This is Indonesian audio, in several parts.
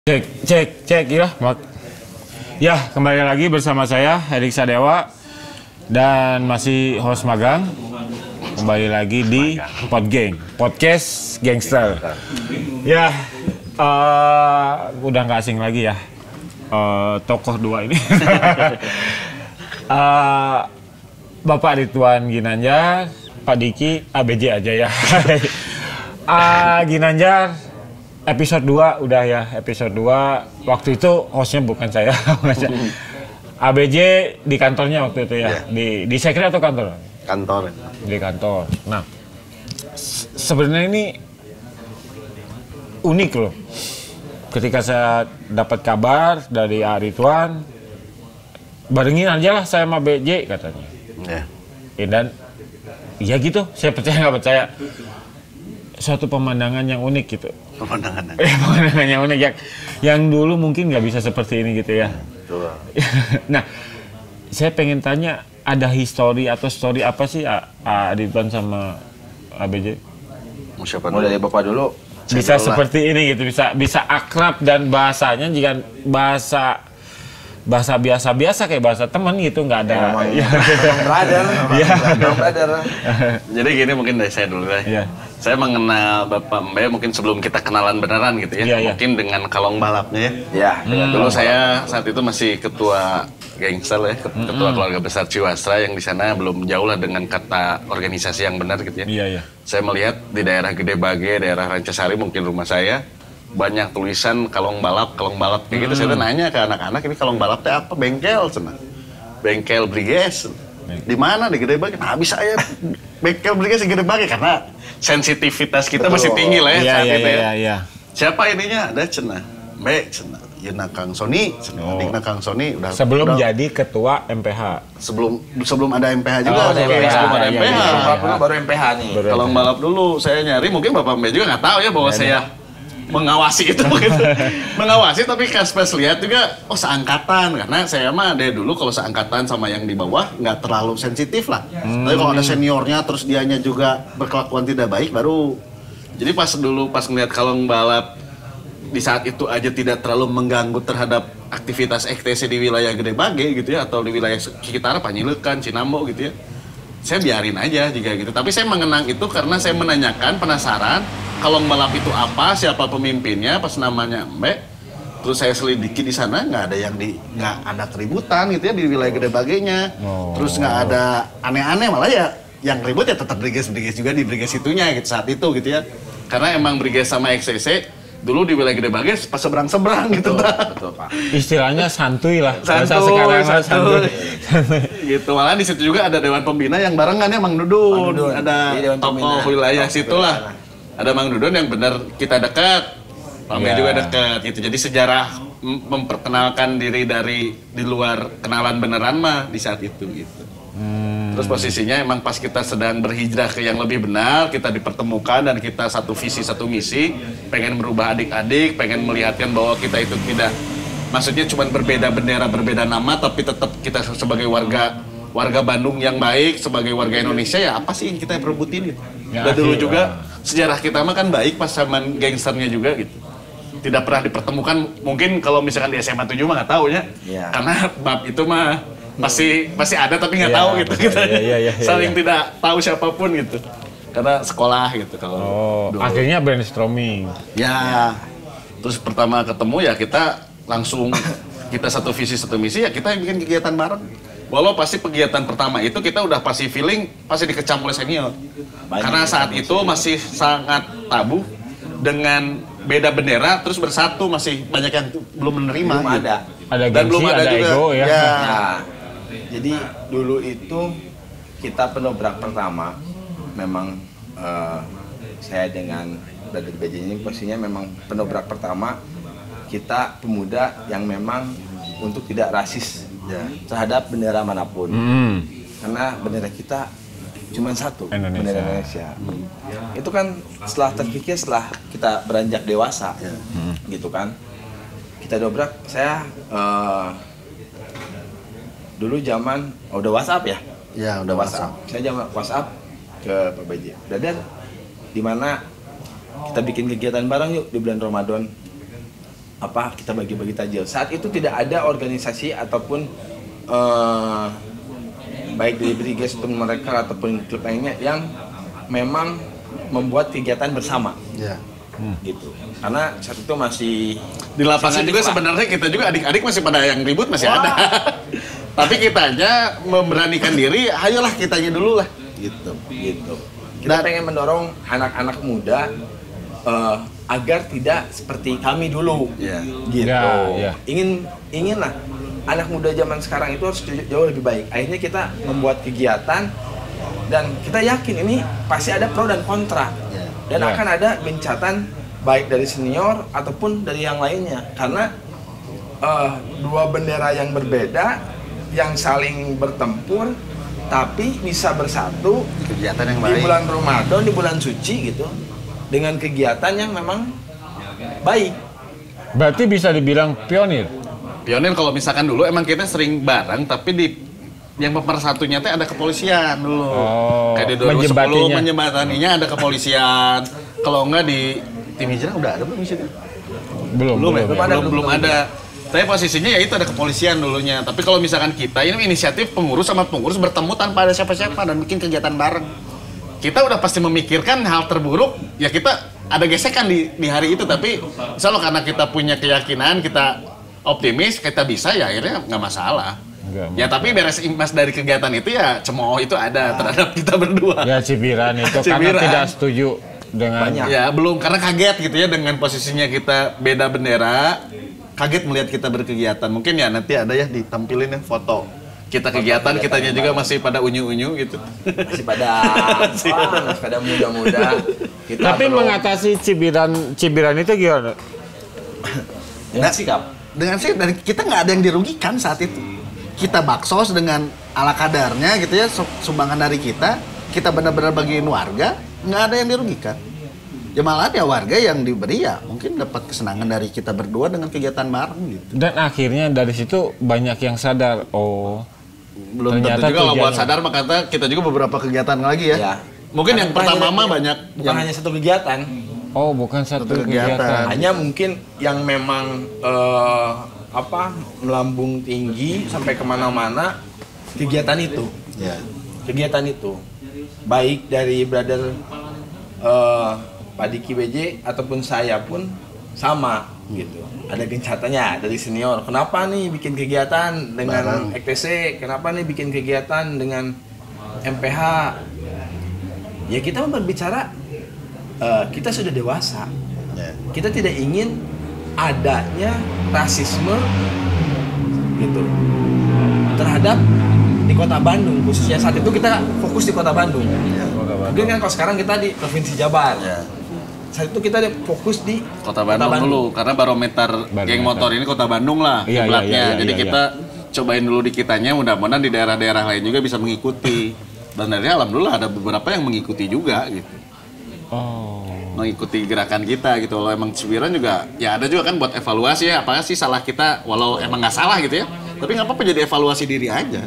Cek ya. Ya, kembali lagi bersama saya Erik Sadewa dan masih host magang. Kembali lagi di Podcast Gangster. Ya, udah nggak asing lagi ya. Tokoh dua ini. Bapak Ridwan Ginanjar, Pak Diki, ABJ aja ya. Ginanjar episode 2 udah ya, episode 2. Waktu itu hostnya bukan saya. ABJ di kantornya waktu itu ya. Di sekre atau kantor? Kantor. Di kantor. Nah, sebenarnya ini unik loh. Ketika saya dapat kabar dari Ridwan, barengin aja lah saya sama BJ katanya. Dan ya gitu, saya percaya nggak percaya. Suatu pemandangan yang unik gitu. Pemandangan yang unik yang dulu mungkin nggak bisa seperti ini gitu ya. Betul. Nah, saya pengen tanya, ada story apa sih Ridwan sama ABJ? Mau siapa dulu? Dari Bapak dulu. Bisa seperti ini gitu, bisa akrab dan bahasanya jika bahasa biasa kayak bahasa teman gitu, nggak ada. Brother. Jadi gini, mungkin dari saya dulu deh. Yeah. Saya mengenal Bapak Mbe mungkin sebelum kita kenalan beneran gitu ya. Mungkin dengan kalong balapnya ya. Dulu saya saat itu masih ketua gangster ya, ketua keluarga besar Ciwasra yang di sana belum jauh lah dengan kata organisasi yang benar gitu ya. Saya melihat di daerah Gede Bage, daerah Rancasari mungkin rumah saya, banyak tulisan kalong balap kayak gitu. Saya nanya ke anak-anak, ini kalong balap teh apa? Bengkel cenah. Bengkel Briges. Di mana? Di Gede Bage. Nah, bisa ya bengkel Briges di Gede Bage karena sensitivitas kita masih tinggi lah ya saat itu ya. Siapa ininya? Ada cenah. Mbak cenah. Yeuna Kang Sony, adikna Kang Sony udah sebelum jadi ketua MPH. Sebelum ada MPH juga. Sebelum ada MPH. Baru MPH nih. Kalong balap dulu saya nyari, mungkin Bapak Mbak juga nggak tahu ya bahwa saya mengawasi itu gitu. Mengawasi tapi pas lihat juga seangkatan, karena saya mah dari dulu kalau seangkatan sama yang di bawah nggak terlalu sensitif lah. Tapi kalau ada seniornya terus dianya juga berkelakuan tidak baik baru. Jadi pas ngeliat kalong balap di saat itu aja tidak terlalu mengganggu terhadap aktivitas EKTC di wilayah Gede Bage gitu ya, atau di wilayah sekitar Panyilekan, Cinambo gitu ya. Saya biarin aja juga gitu. Tapi saya mengenang itu karena saya menanyakan, penasaran kalong balap itu apa, siapa pemimpinnya, pas namanya Mbak. Terus saya selidiki di sana, nggak ada keributan gitu ya di wilayah Gede Bagenya. Terus nggak ada aneh-aneh, malah ya yang ribut ya tetap Briges juga di Briges itunya gitu saat itu gitu ya. Karena emang Briges sama XCC dulu di wilayah Gede Bage pas seberang-seberang gitu. Betul, Pak. Istilahnya santuy lah. Santuy. Gitu. Malah di situ juga ada dewan pembina yang barengan ya Mang Dudun. Ada tokoh wilayah situlah. Ada Mang Dudun yang benar kita dekat. Pak Mbe juga dekat gitu. Jadi sejarah memperkenalkan diri dari di luar kenalan beneran mah di saat itu gitu. Terus posisinya emang pas kita sedang berhijrah ke yang lebih benar, kita dipertemukan dan kita satu visi satu misi, pengen merubah adik-adik, pengen melihatkan bahwa kita itu tidak, maksudnya cuma berbeda bendera, berbeda nama, tapi tetap kita sebagai warga Bandung yang baik, sebagai warga Indonesia ya apa sih yang kita perebutin gitu. Dan dulu juga sejarah kita mah kan baik pas zaman gangsternya juga gitu. Tidak pernah dipertemukan, mungkin kalau misalkan di SMA 7 mah nggak tahu ya. Karena bab itu mah masih ada tapi nggak tahu gitu. Saling tidak tahu siapapun gitu. Karena sekolah gitu kalau. Akhirnya brainstorming. Ya. Terus pertama ketemu ya kita langsung kita satu visi satu misi ya kita bikin kegiatan bareng. Walau pasti kegiatan pertama itu kita udah pasti feeling pasti dikecam oleh senior. Karena saat itu masih sangat tabu dengan beda bendera terus bersatu, masih banyak yang belum menerima. Belum ada. Ada gengsi, ada juga ego ya. Jadi dulu itu kita penobrak pertama memang saya dengan Brother BJ ini posisinya memang penobrak pertama kita pemuda yang memang untuk tidak rasis terhadap bendera manapun. Karena bendera kita cuma satu, bendera Indonesia. Itu kan setelah terpikir setelah kita beranjak dewasa, gitu kan. Kita dobrak, saya dulu zaman udah WhatsApp ya? Ya udah WhatsApp. Saya zaman WhatsApp ke Pak BJ. Brother, di mana kita bikin kegiatan bareng yuk di bulan Ramadan. kita bagi-bagi takjil. Saat itu tidak ada organisasi ataupun baik dari Briges ataupun mereka ataupun klub lainnya yang memang membuat kegiatan bersama. Gitu. Karena saat itu masih di lapangan juga sebenarnya kita juga adik-adik masih pada yang ribut masih ada. Tapi kitanya memberanikan diri, ayolah kitanya dulu lah. Gitu. Kita pengen mendorong anak-anak muda agar tidak seperti kami dulu. Gitu. Inginlah anak muda zaman sekarang itu harus jauh lebih baik. Akhirnya kita membuat kegiatan dan kita yakin ini pasti ada pro dan kontra. Dan akan ada gencatan baik dari senior ataupun dari yang lainnya. Karena dua bendera yang berbeda, yang saling bertempur, tapi bisa bersatu kegiatan yang baik di bulan Ramadan, di bulan suci gitu, dengan kegiatan yang memang baik. Berarti bisa dibilang pionir. Pionir kalau misalkan dulu emang kita sering bareng, tapi di yang pemersatunya teh ada kepolisian dulu. Kayak di 2010 menjembataninya ada kepolisian. Kalau enggak di tim hijrah udah ada belum sih? Belum ada. Tapi posisinya ya itu ada kepolisian dulunya. Tapi kalau misalkan kita ini inisiatif pengurus sama pengurus bertemu tanpa ada siapa-siapa dan bikin kegiatan bareng. Kita udah pasti memikirkan hal terburuk, ya kita ada gesekan di hari itu. Tapi misalnya karena kita punya keyakinan, kita optimis, kita bisa ya akhirnya nggak masalah. Ya tapi beres imbas dari kegiatan itu ya cemooh itu ada terhadap kita berdua. Ya cibiran itu karena tidak setuju dengan ya belum karena kaget gitu ya dengan posisinya kita beda bendera, kaget melihat kita berkegiatan. Mungkin ya nanti ada ya ditampilin ya foto kita kegiatan, kitanya juga masih pada unyu-unyu gitu. Masih pada muda-muda. Tapi mengatasi cibiran itu gimana? Dengan sikap. Dengan sikap dan kita nggak ada yang dirugikan saat itu. Kita baksos dengan ala kadarnya gitu ya, sumbangan dari kita benar-benar bagiin warga, nggak ada yang dirugikan. Ya malah ya warga yang diberi ya mungkin dapat kesenangan dari kita berdua dengan kegiatan bareng gitu. Dan akhirnya dari situ banyak yang sadar, belum tentu juga kalau buat sadar maka kita juga beberapa kegiatan lagi ya. Mungkin yang pertama banyak bukan hanya satu kegiatan. Bukan satu kegiatan. Hanya mungkin yang memang melambung tinggi sampai kemana-mana kegiatan itu. Kegiatan itu baik dari brother Pak Diki BJ ataupun saya pun sama gitu. Ada gencatannya dari senior. Kenapa nih bikin kegiatan dengan EKTC? Kenapa nih bikin kegiatan dengan MPH? Ya kita berbicara kita sudah dewasa. Kita tidak ingin adanya rasisme gitu terhadap di Kota Bandung, khususnya saat itu kita fokus di Kota Bandung. Mungkin kan kalau sekarang kita di Provinsi Jabar. Saat itu kita fokus di Kota Bandung dulu karena barometer geng motor ini Kota Bandung lah kiblatnya. Jadi kita cobain dulu di kitanya, mudah-mudahan di daerah-daerah lain juga bisa mengikuti. Dan dari alhamdulillah ada beberapa yang mengikuti juga gitu. Mengikuti gerakan kita gitu. Kalau emang cibiran juga ya ada juga kan buat evaluasi ya, apakah sih salah kita walau emang nggak salah gitu ya, tapi nggak apa-apa jadi evaluasi diri aja.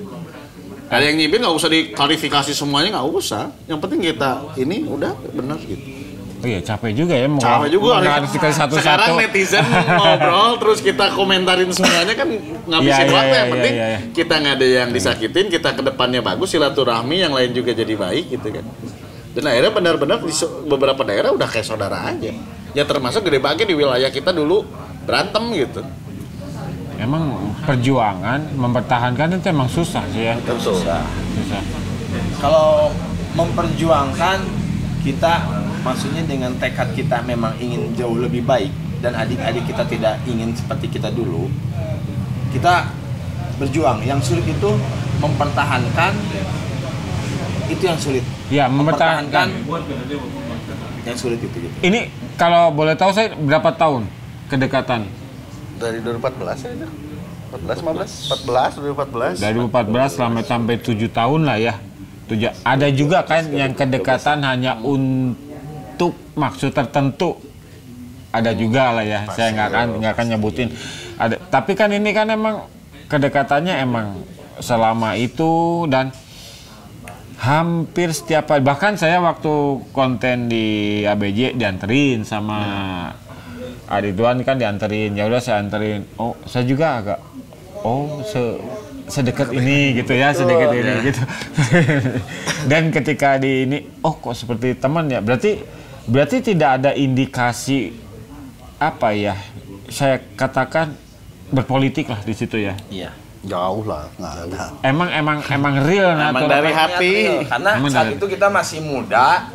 Ada yang nyibir nggak usah diklarifikasi semuanya, nggak usah, yang penting kita ini udah benar gitu. Iya capek juga ya, capek juga satu-satu. Sekarang netizen ngobrol terus kita komentarin semuanya kan ngabisin waktu. Yang penting kita nggak ada yang disakitin, kita kedepannya bagus, silaturahmi, yang lain juga jadi baik gitu kan. Dan akhirnya benar-benar di beberapa daerah udah kayak saudara aja. Ya termasuk Gede Bage di wilayah kita dulu berantem gitu. Emang perjuangan mempertahankan itu emang susah sih ya. Susah. Kalau memperjuangkan kita maksudnya dengan tekad kita memang ingin jauh lebih baik dan adik-adik kita tidak ingin seperti kita dulu. Kita berjuang. Yang sulit itu mempertahankan, itu yang sulit. Ya, mempertahankan. Yang sulit itu gitu. Ini kalau boleh tahu saya berapa tahun kedekatan? Dari 2014 ya. 2014. Dari 2014 sampai 7 tahun lah ya. Ada juga kan yang kedekatan hanya untuk maksud tertentu. Ada juga lah ya. Pasti saya nggak akan nyebutin. Ada. Tapi kan ini kan emang kedekatannya emang selama itu dan hampir setiap hari. Bahkan saya waktu konten di ABJ dianterin sama Ridwan kan dianterin, ya udah saya anterin. Oh, saya juga agak sedekat ini gitu ya, sedekat ini gitu. Dan ketika di ini, oh kok seperti teman ya, berarti tidak ada indikasi apa ya, saya katakan berpolitik lah di situ ya. Iya. Jauh lah, nggak ada. Emang real, emang dari hati. Karena saat itu kita masih muda,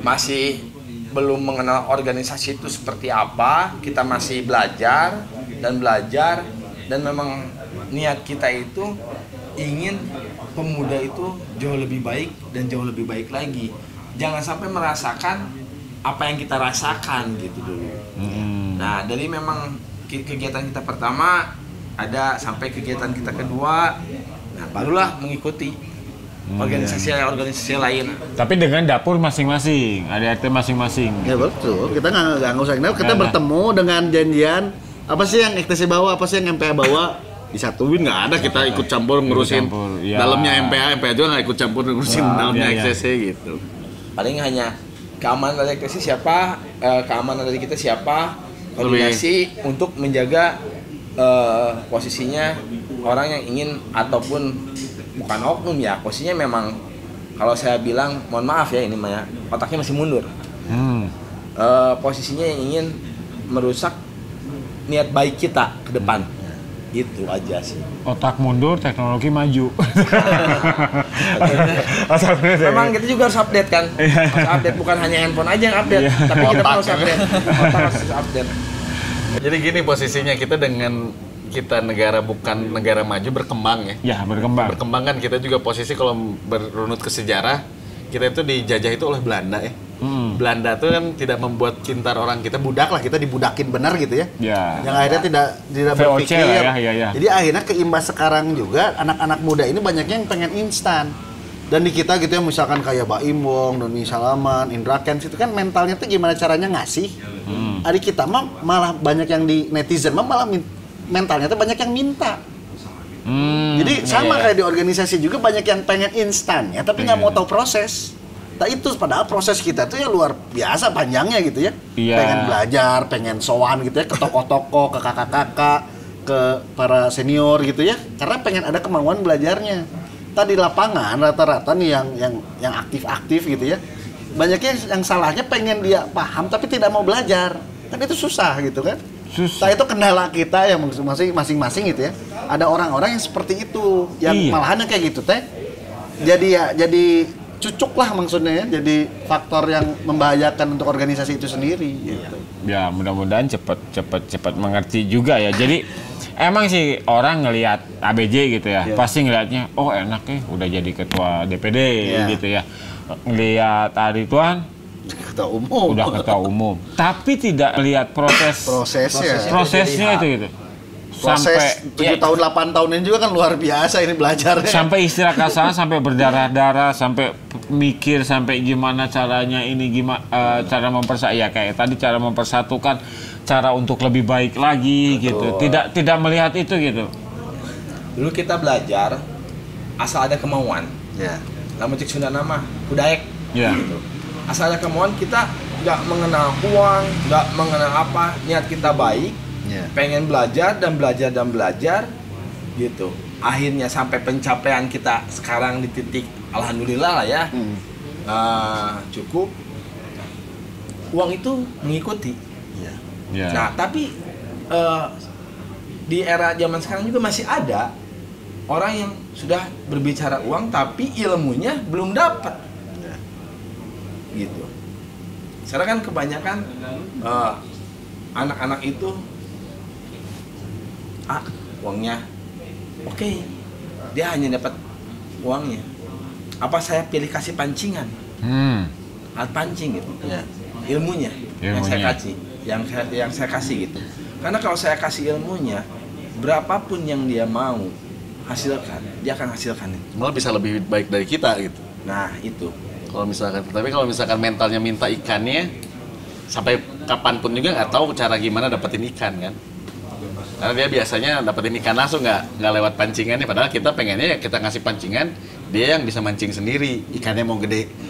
masih belum mengenal organisasi itu seperti apa, kita masih belajar, dan memang niat kita itu ingin pemuda itu jauh lebih baik dan jauh lebih baik lagi. Jangan sampai merasakan apa yang kita rasakan gitu dulu. Nah, dari memang kegiatan kita pertama ada sampai kegiatan kita kedua, nah barulah mengikuti organisasi lain. Tapi dengan dapur masing-masing, ada RT masing-masing. Ya betul, kita nggak usah kenal, kita bertemu dengan janjian apa sih yang XTC bawa, apa sih yang MPH bawa, disatuin. Nggak ada kita ikut campur ngurusin dalamnya MPH juga nggak ikut campur ngurusin dalamnya XTC gitu. Paling hanya keamanan dari XTC siapa, keamanan dari kita siapa, koordinasi untuk menjaga posisinya orang yang ingin, ataupun bukan oknum ya, posisinya memang kalau saya bilang, mohon maaf ya ini Maya, otaknya masih mundur. Posisinya yang ingin merusak niat baik kita ke depan. Gitu aja sih. Otak mundur, teknologi maju. Memang kita juga harus update kan. Harus update, bukan hanya handphone aja yang update, tapi kita harus update. Otak harus update. Jadi gini posisinya, kita dengan kita negara bukan negara maju, berkembang ya. Ya, berkembang. Berkembang kan, kita juga posisi kalau berunut ke sejarah, kita itu dijajah itu oleh Belanda ya. Belanda tuh kan tidak membuat cinta orang kita budak lah, kita dibudakin benar gitu ya. Yang akhirnya tidak berpikir. Ya. Jadi akhirnya keimbas sekarang juga anak-anak muda ini banyaknya yang pengen instan. Dan di kita gitu ya, misalkan kayak Baim Wong, Doni Salaman, Indra Kents, itu kan mentalnya tuh gimana caranya ngasih. Adik kita mah malah banyak yang di netizen mah malah mentalnya tuh banyak yang minta. Jadi sama kayak di organisasi juga banyak yang pengen instan ya, tapi nggak mau tahu proses. Nah itu padahal proses kita tuh ya luar biasa panjangnya gitu ya. Pengen belajar, pengen sowan gitu ya ke toko-toko, ke kakak-kakak, ke para senior gitu ya. Karena pengen ada kemauan belajarnya. Tadi lapangan rata-rata nih yang aktif-aktif gitu ya. Banyaknya yang salahnya pengen dia paham tapi tidak mau belajar. Kan itu susah gitu kan. Nah itu kendala kita yang masing-masing gitu ya. Ada orang-orang yang seperti itu, yang malahan kayak gitu teh. Jadi cucuk lah maksudnya ya. Jadi faktor yang membahayakan untuk organisasi itu sendiri gitu. Ya mudah-mudahan cepat mengerti juga ya. Jadi emang sih orang ngelihat ABJ gitu ya, pasti ngelihatnya oh enak ya udah jadi ketua DPD gitu ya. Ngelihat Ridwan udah ketua umum, tapi tidak melihat prosesnya itu gitu. Proses 7 tahun 8 tahun ini juga kan luar biasa ini belajarnya. Sampai istirahat kasar, sampai berdarah-darah, sampai mikir sampai gimana caranya ini, cara kayak tadi cara mempersatukan, cara untuk lebih baik lagi. Betul. Gitu. Tidak melihat itu gitu. Dulu kita belajar asal ada kemauan. Lamun cek Sunda nama kudaek. Gitu. Asal ada kemauan, kita nggak mengenal uang, nggak mengenal apa, niat kita baik, pengen belajar gitu. Akhirnya sampai pencapaian kita sekarang di titik alhamdulillah lah ya, cukup. Uang itu mengikuti. Nah tapi di era zaman sekarang juga masih ada orang yang sudah berbicara uang tapi ilmunya belum dapat. Gitu. Sekarang kan kebanyakan anak-anak itu uangnya oke, dia hanya dapat uangnya. Apa saya pilih kasih pancingan? Alat pancing gitu. Ilmunya yang saya kasih, yang saya kasih gitu. Karena kalau saya kasih ilmunya, berapapun yang dia mau hasilkan, dia akan hasilkan itu. Malah bisa lebih baik dari kita gitu. Nah itu. Kalau misalkan mentalnya minta ikannya, sampai kapanpun juga nggak tahu cara gimana dapetin ikan kan. Karena dia biasanya dapetin ikan langsung, nggak lewat pancingannya. Padahal kita pengennya kita ngasih pancingan, dia yang bisa mancing sendiri. Ikannya mau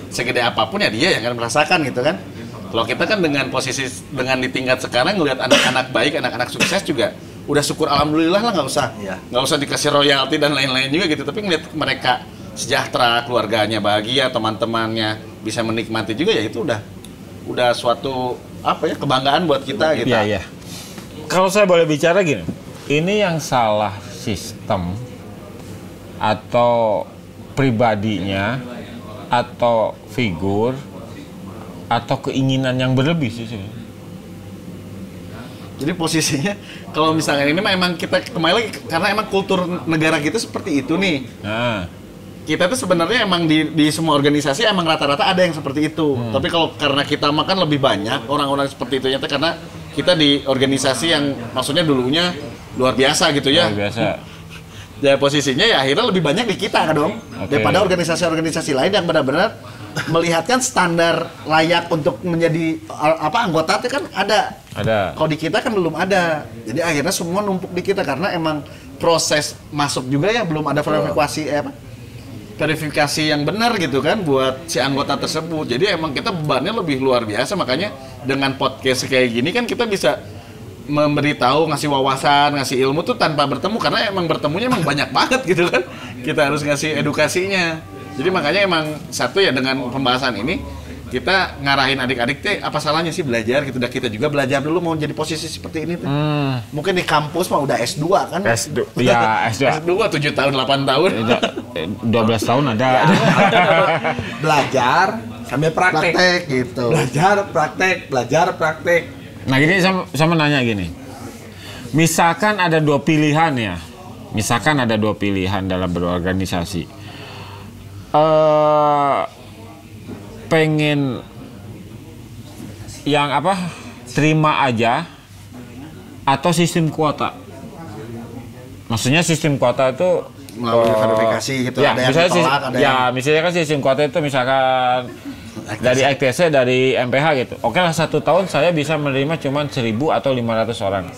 segede apapun ya dia yang akan merasakan gitu kan. Kalau kita kan dengan posisi dengan di tingkat sekarang ngelihat anak-anak baik, anak-anak sukses juga udah syukur alhamdulillah lah, nggak usah dikasih royalti dan lain-lain juga gitu. Tapi ngelihat mereka sejahtera, keluarganya bahagia, teman-temannya bisa menikmati juga, ya itu udah suatu kebanggaan buat kita gitu. Iya. Kalau saya boleh bicara gini, ini yang salah sistem atau pribadinya atau figur atau keinginan yang berlebih sih. Jadi posisinya kalau misalkan ini memang kita kembali lagi karena emang kultur negara kita seperti itu nih. Nah, kita tuh sebenarnya emang di semua organisasi emang rata-rata ada yang seperti itu. Tapi kalau karena kita makan lebih banyak orang-orang seperti itu nyata karena kita di organisasi yang maksudnya dulunya luar biasa gitu ya. Luar biasa. Ya posisinya ya akhirnya lebih banyak di kita kan dong. Daripada organisasi-organisasi lain yang benar-benar melihatkan standar layak untuk menjadi anggota itu kan ada. Kalau di kita kan belum ada. Jadi akhirnya semua numpuk di kita karena emang proses masuk juga ya belum ada verifikasi yang benar gitu kan buat si anggota tersebut. Jadi emang kita bebannya lebih luar biasa, makanya dengan podcast kayak gini kan kita bisa memberitahu, ngasih wawasan, ngasih ilmu tuh tanpa bertemu karena emang bertemunya emang banyak banget gitu kan. Kita harus ngasih edukasinya. Jadi makanya emang satu ya dengan pembahasan ini kita ngarahin adik-adik teh apa salahnya sih belajar gitu. Udah kita juga belajar dulu mau jadi posisi seperti ini tuh. Mungkin di kampus mah udah S2 kan. S2. Ya, S2. S2 7 tahun 8 tahun. 12 tahun ada. Ya. Belajar sambil praktek gitu. Belajar praktek. Nah, gini sama nanya gini. Misalkan ada dua pilihan ya. Misalkan ada dua pilihan dalam berorganisasi. Pengen yang terima aja atau sistem kuota. Maksudnya sistem kuota itu melalui verifikasi gitu, ya, ada yang ditolak, ada yang... misalnya kan sistem kuota itu misalkan dari ITC, dari MPH gitu. Oke lah 1 tahun saya bisa menerima cuma 1.000 atau 500 orang.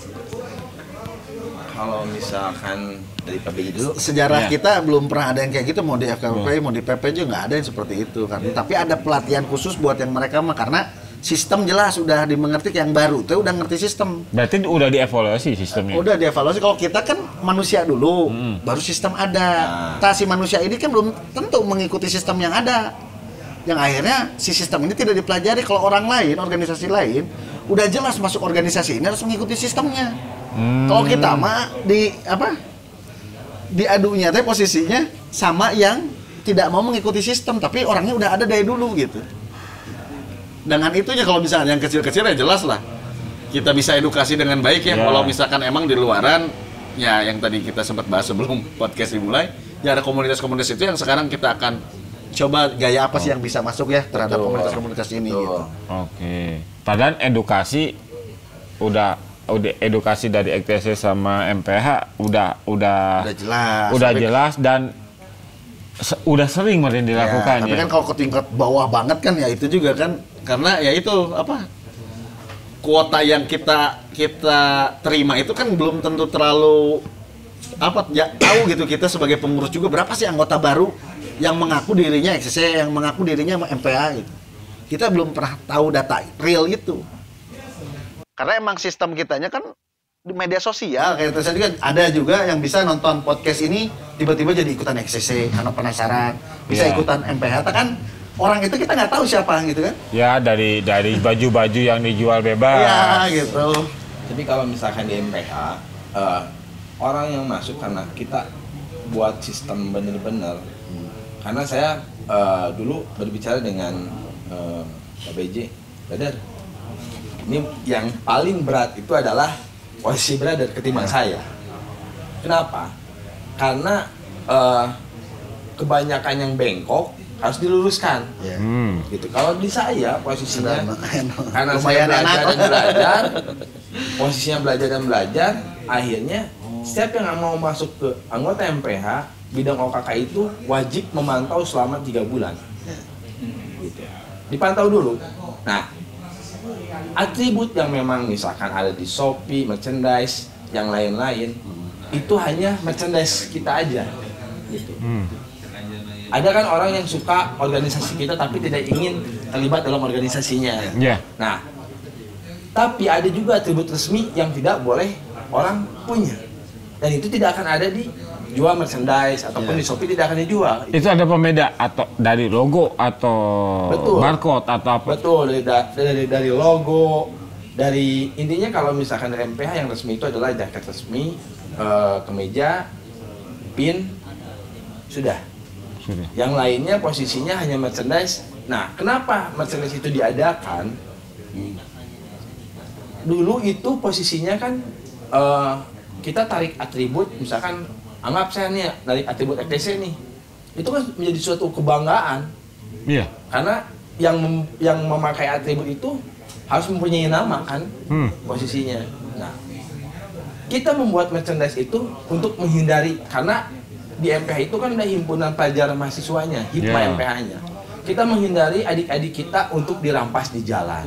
Kalau misalkan dari PBJ dulu, sejarah kita belum pernah ada yang kayak gitu, mau di FKP, mau di PP juga nggak ada yang seperti itu kan. Tapi ada pelatihan khusus buat yang mereka mah karena sistem jelas udah dimengerti, yang baru tuh udah ngerti sistem. Berarti udah dievaluasi sistemnya. Udah dievaluasi. Kalau kita kan manusia dulu, baru sistem ada. Si manusia ini kan belum tentu mengikuti sistem yang ada. Yang akhirnya si sistem ini tidak dipelajari. Kalau orang lain, organisasi lain, udah jelas masuk organisasi ini harus mengikuti sistemnya. Kalau kita mah diadunya teh posisinya sama yang tidak mau mengikuti sistem, tapi orangnya udah ada dari dulu gitu. Dengan itunya kalau misalnya yang kecil-kecil ya jelas lah kita bisa edukasi dengan baik ya. Kalau misalkan emang di luaran ya yang tadi kita sempat bahas sebelum podcast dimulai, ya ada komunitas-komunitas itu yang sekarang kita akan coba gaya apa sih yang bisa masuk ya terhadap komunitas-komunitas ini gitu. Oke. Padahal edukasi udah edukasi dari ITC sama MPH udah jelas dan udah sering mungkin dilakukan ya. Tapi kan kalau ke tingkat bawah banget kan ya itu juga kan karena ya itu kuota yang kita terima itu kan belum tentu terlalu tahu gitu kita sebagai pengurus juga berapa sih anggota baru yang mengaku dirinya XCC, yang mengaku dirinya MPH gitu. Kita belum pernah tahu data real itu. Karena emang sistem kitanya kan di media sosial kayak tadi kan ada juga yang bisa nonton podcast ini tiba-tiba jadi ikutan XCC karena penasaran, bisa ikutan MPH kan orang itu kita nggak tahu siapa gitu kan. Ya dari baju-baju yang dijual bebas. Ya gitu. Tapi kalau misalkan di MPH orang yang masuk karena kita buat sistem bener-bener. Karena saya dulu berbicara dengan Pak BJ, brother. Ini yang paling berat itu adalah posisi brother ketimbang saya. Kenapa? Karena kebanyakan yang bengkok harus diluruskan. Gitu. Kalau di saya posisinya karena saya belajar, posisinya belajar dan belajar, akhirnya setiap yang mau masuk ke anggota MPH bidang OKK itu wajib memantau selama 3 bulan. Gitu. Dipantau dulu. Nah, atribut yang memang misalkan ada di Shopee, merchandise, yang lain-lain, itu hanya merchandise kita aja. Gitu. Ada kan orang yang suka organisasi kita tapi tidak ingin terlibat dalam organisasinya. Yeah. Nah, tapi ada juga atribut resmi yang tidak boleh orang punya. Dan itu tidak akan ada di jual merchandise ataupun di Shopee tidak akan dijual. Itu ada pembeda atau dari logo atau barcode atau apa? Betul, dari logo, dari intinya kalau misalkan dari MPH yang resmi itu adalah jaket resmi, kemeja, pin, sudah. Yang lainnya posisinya hanya merchandise. Nah, kenapa merchandise itu diadakan? Dulu itu posisinya kan kita tarik atribut, misalkan anggap saya nih dari atribut FTC nih, itu kan menjadi suatu kebanggaan. Iya. Karena yang memakai atribut itu harus mempunyai nama kan, posisinya. Nah, kita membuat merchandise itu untuk menghindari, karena di MPH itu kan ada himpunan pelajar mahasiswanya, HIPMA MPH-nya. Kita menghindari adik-adik kita untuk dirampas di jalan.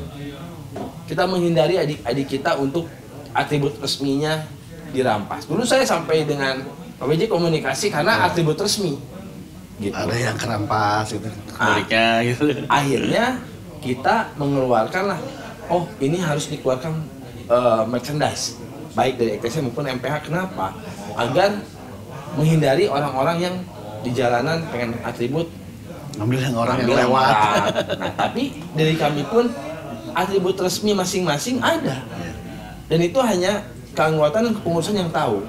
Kita menghindari adik-adik kita untuk atribut resminya dirampas. Dulu saya sampai dengan Pak BJ komunikasi karena atribut resmi. Gitu. Ada yang kerampas gitu. Kembalinya gitu. Akhirnya kita mengeluarkan lah, oh ini harus dikeluarkan merchandise baik dari EKC maupun MPH. Kenapa? Agar menghindari orang-orang yang di jalanan pengen atribut Ambil yang orang yang lewat. Nah, tapi dari kami pun atribut resmi masing-masing ada. Dan itu hanya keanggotaan dan kepengurusan yang tahu.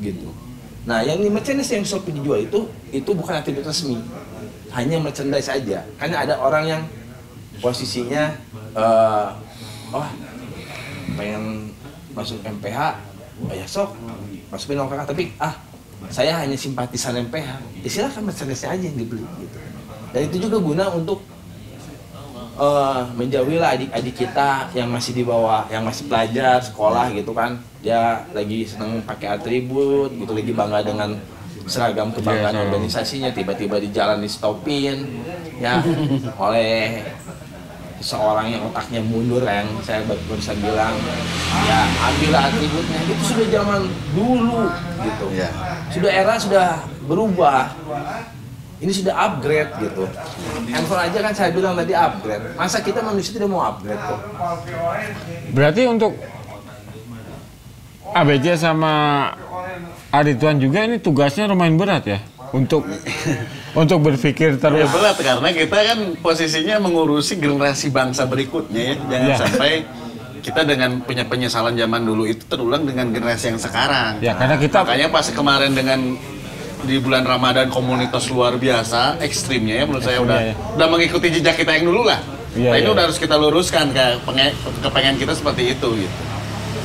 Gitu. Nah, yang di merchandise yang Shopee dijual itu bukan atribut resmi. Hanya merchandise saja. Karena ada orang yang posisinya pengen masuk MPH, ya sok masukin uang kakak, tapi saya hanya simpatisan MPH. Ya silakan merchandise aja yang dibeli gitu. Dan itu juga guna untuk menjauhilah adik-adik kita yang masih di bawah, yang masih pelajar sekolah gitu kan, dia lagi seneng pakai atribut gitu, lagi bangga dengan seragam kebanggaan organisasinya, tiba-tiba di jalan di stopin ya oleh seorang yang otaknya mundur, yang saya barusan bilang, ya ambillah atributnya. Itu sudah zaman dulu gitu, sudah era sudah berubah. Ini sudah upgrade gitu. Handphone aja kan saya bilang tadi upgrade. Masa kita manusia tidak mau upgrade kok? Berarti untuk ABJ sama Arituan juga ini tugasnya lumayan berat ya untuk berpikir terus. Ya berat karena kita kan posisinya mengurusi generasi bangsa berikutnya ya. Jangan sampai kita dengan punya penyesalan zaman dulu itu terulang dengan generasi yang sekarang. Ya, karena kita makanya pas kemarin dengan di bulan Ramadan komunitas luar biasa ekstrimnya ya menurut saya udah mengikuti jejak kita yang dulu lah. Nah ini udah harus kita luruskan kepengen kita seperti itu gitu.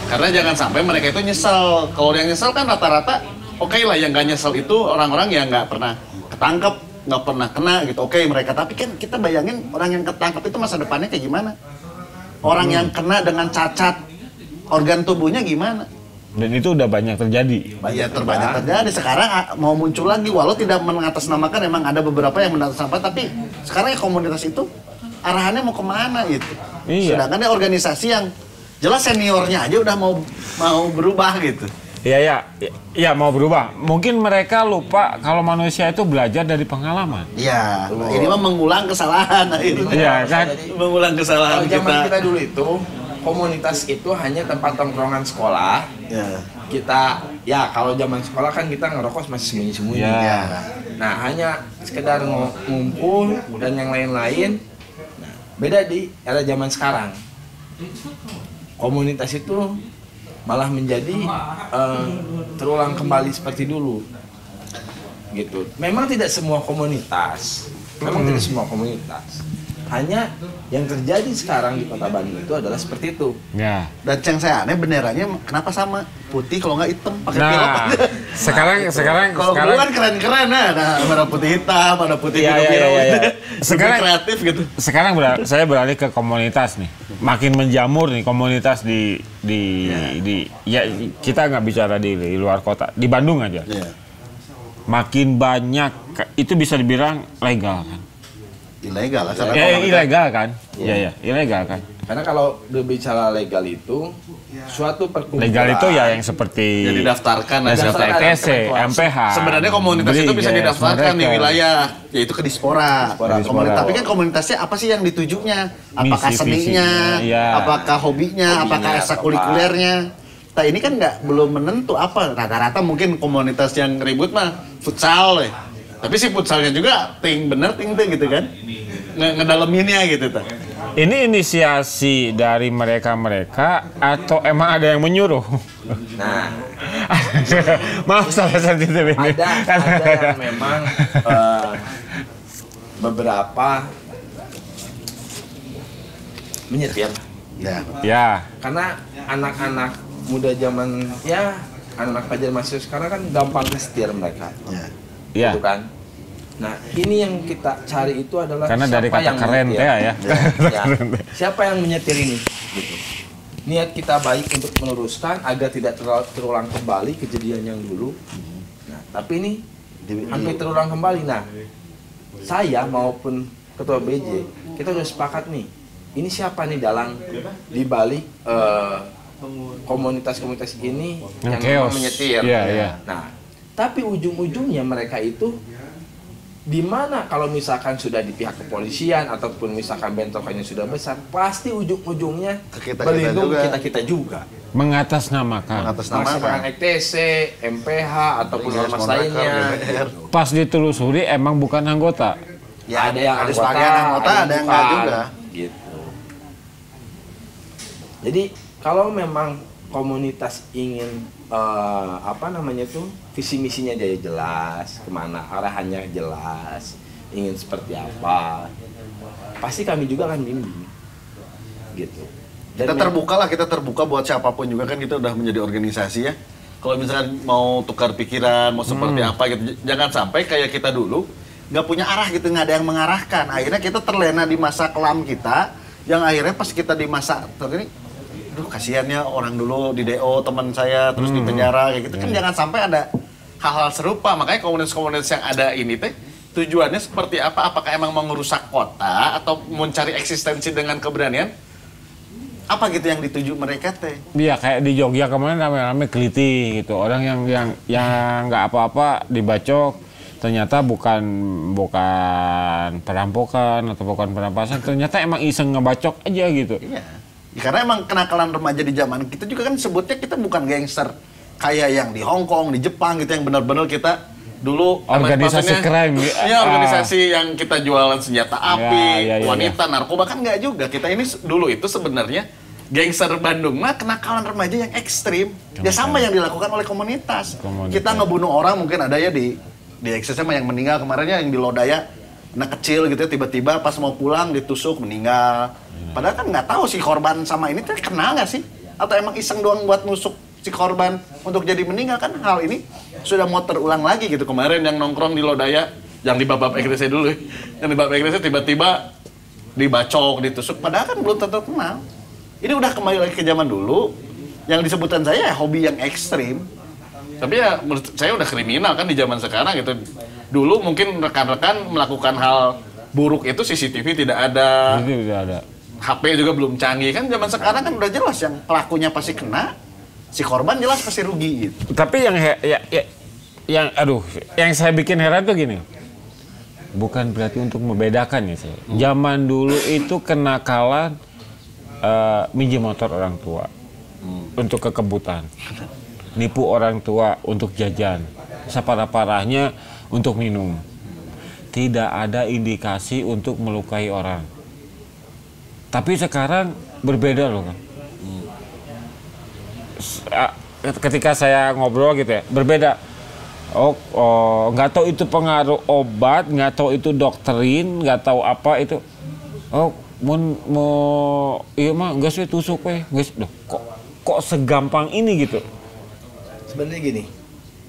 Karena jangan sampai mereka itu nyesel. Kalau yang nyesel kan rata-rata oke lah, yang gak nyesel itu orang-orang yang nggak pernah ketangkep, nggak pernah kena gitu. Oke mereka, tapi kan kita bayangin orang yang ketangkep itu masa depannya kayak gimana? Orang yang kena dengan cacat organ tubuhnya gimana? Dan itu udah banyak terjadi. Banyak terjadi. Sekarang mau muncul lagi, walau tidak mengatasnamakan, emang ada beberapa yang mengatasnamakan, tapi sekarang ya komunitas itu arahannya mau kemana gitu. Iya. Sedangkan ya organisasi yang jelas seniornya aja udah mau berubah gitu. Iya mau berubah. Mungkin mereka lupa kalau manusia itu belajar dari pengalaman. Iya. Ini mah mengulang kesalahan. Iya kan? Mengulang kesalahan kita. Zaman kita dulu itu komunitas itu hanya tempat tongkrongan sekolah. Kita kalau zaman sekolah kan kita ngerokok masih sembunyi-sembunyi. Nah, hanya sekedar ngumpul dan yang lain-lain. Nah, beda di era zaman sekarang. Komunitas itu malah menjadi terulang kembali seperti dulu. Gitu. Memang tidak semua komunitas. Hanya yang terjadi sekarang di Kota Bandung itu adalah seperti itu. Ya. Dan yang saya aneh benerannya kenapa sama putih kalau nggak hitam pakai pilok. Sekarang kalau kan keren-keren ada putih hitam, ada putih biru. Sekarang kreatif gitu. Sekarang saya beralih ke komunitas nih. Makin menjamur nih komunitas di kita nggak bicara di luar kota, di Bandung aja. Makin banyak, itu bisa dibilang legal kan? Ilegal lah. Ilegal kan? Iya, ilegal kan. Karena kalau berbicara legal itu suatu perkumpulan. Legal itu ya yang seperti jadi daftarkan ETC, MPH. Sebenarnya komunitas itu bisa didaftarkan di wilayah, yaitu ke Dispora. Tapi kan komunitasnya apa sih yang ditujunya? Apakah seninya, apakah hobinya, apakah ekstrakurikulernya? Nah ini kan belum menentu apa. Rata-rata mungkin komunitas yang ribut mah futsal ya. Tapi si futsalnya juga ting gitu kan. Ngedaleminnya gitu ta. Ini inisiasi dari mereka atau emang ada yang menyuruh? Nah, maaf salah sensitif ini. Ada yang memang beberapa menyetir. Ya. Karena anak-anak muda zaman anak pelajar mahasiswa sekarang kan gampang ngesetir mereka. Ya. Gitu kan. Nah, ini yang kita cari itu adalah karena siapa dari kata yang keren ya. Siapa yang menyetir ini? Gitu. Niat kita baik untuk meneruskan agar tidak terulang kembali kejadian yang dulu. Nah, tapi ini hampir terulang kembali. Nah, saya maupun ketua BJ, kita udah sepakat nih. Ini siapa nih di balik komunitas-komunitas ini yang memang menyetir. Nah, tapi ujung-ujungnya mereka itu di mana kalau misalkan sudah di pihak kepolisian ataupun misalkan bentrokannya sudah besar, pasti ujung-ujungnya berlindung kita juga. Mengatasnamakan ETC, MPH ataupun ormas lainnya. Pas ditelusuri emang bukan anggota. Ya ada yang anggota, ada yang enggak juga. Gitu. Jadi kalau memang komunitas ingin visi misinya jadi jelas, kemana arahannya jelas, ingin seperti apa, pasti kami juga akan bimbing, gitu. Dan kita terbuka buat siapapun juga kan, kita udah menjadi organisasi ya. Kalau misalkan mau tukar pikiran, mau seperti apa gitu, jangan sampai kayak kita dulu nggak punya arah gitu, nggak ada yang mengarahkan. Akhirnya kita terlena di masa kelam kita, yang akhirnya pas kita di masa ini, kasihannya orang dulu di DO teman saya terus di penjara kayak gitu kan, jangan sampai ada hal-hal serupa. Makanya komunitas-komunitas yang ada ini tujuannya seperti apa? Apakah emang mau merusak kota atau mencari eksistensi dengan keberanian? Apa gitu yang dituju mereka Iya, kayak di Jogja kemarin rame-rame keliti gitu. Orang yang nggak apa-apa dibacok, ternyata bukan perampokan atau bukan perampasan, ternyata emang iseng ngebacok aja gitu. Iya. Ya, karena emang kenakalan remaja di zaman kita juga kan sebutnya kita bukan gangster kayak yang di Hong Kong, di Jepang gitu, yang benar-benar kita dulu organisasi crime. Iya, organisasi yang kita jualan senjata api, wanita, narkoba kan nggak juga. Kita ini dulu itu sebenarnya gangster Bandung mah kenakalan remaja yang ekstrim. Ya sama yang dilakukan oleh komunitas. Kita ngebunuh orang, mungkin ada ya di XSM yang meninggal kemarinnya yang di Lodaya, anak kecil gitu ya, tiba-tiba pas mau pulang ditusuk meninggal. Padahal kan nggak tahu si korban sama ini kenal nggak sih? Atau emang iseng doang buat nusuk si korban untuk jadi meninggal? Kan hal ini sudah mau terulang lagi gitu. Kemarin yang nongkrong di Lodaya, yang di Bapak Egresnya dulu, yang di Bapak Egresnya tiba-tiba dibacok, ditusuk. Padahal kan belum tentu kenal. Ini udah kembali lagi ke zaman dulu, yang disebutan saya hobi yang ekstrim. Tapi ya menurut saya udah kriminal kan di zaman sekarang gitu. Dulu mungkin rekan-rekan melakukan hal buruk itu CCTV tidak ada. HP juga belum canggih kan, zaman sekarang kan udah jelas yang pelakunya pasti kena, si korban jelas pasti rugi gitu. Tapi yang saya bikin heran tuh gini, bukan berarti untuk membedakan ya saya. Zaman dulu itu kenakalan minjem motor orang tua untuk kekebutan, nipu orang tua untuk jajan, separah-parahnya untuk minum. Tidak ada indikasi untuk melukai orang. Tapi sekarang berbeda loh kan. Ketika saya ngobrol gitu ya, berbeda. Nggak tahu itu pengaruh obat, nggak tahu itu doktrin, nggak tahu apa itu. Iya mah nggak sih tusuk guys. Kok segampang ini gitu. Sebenarnya gini.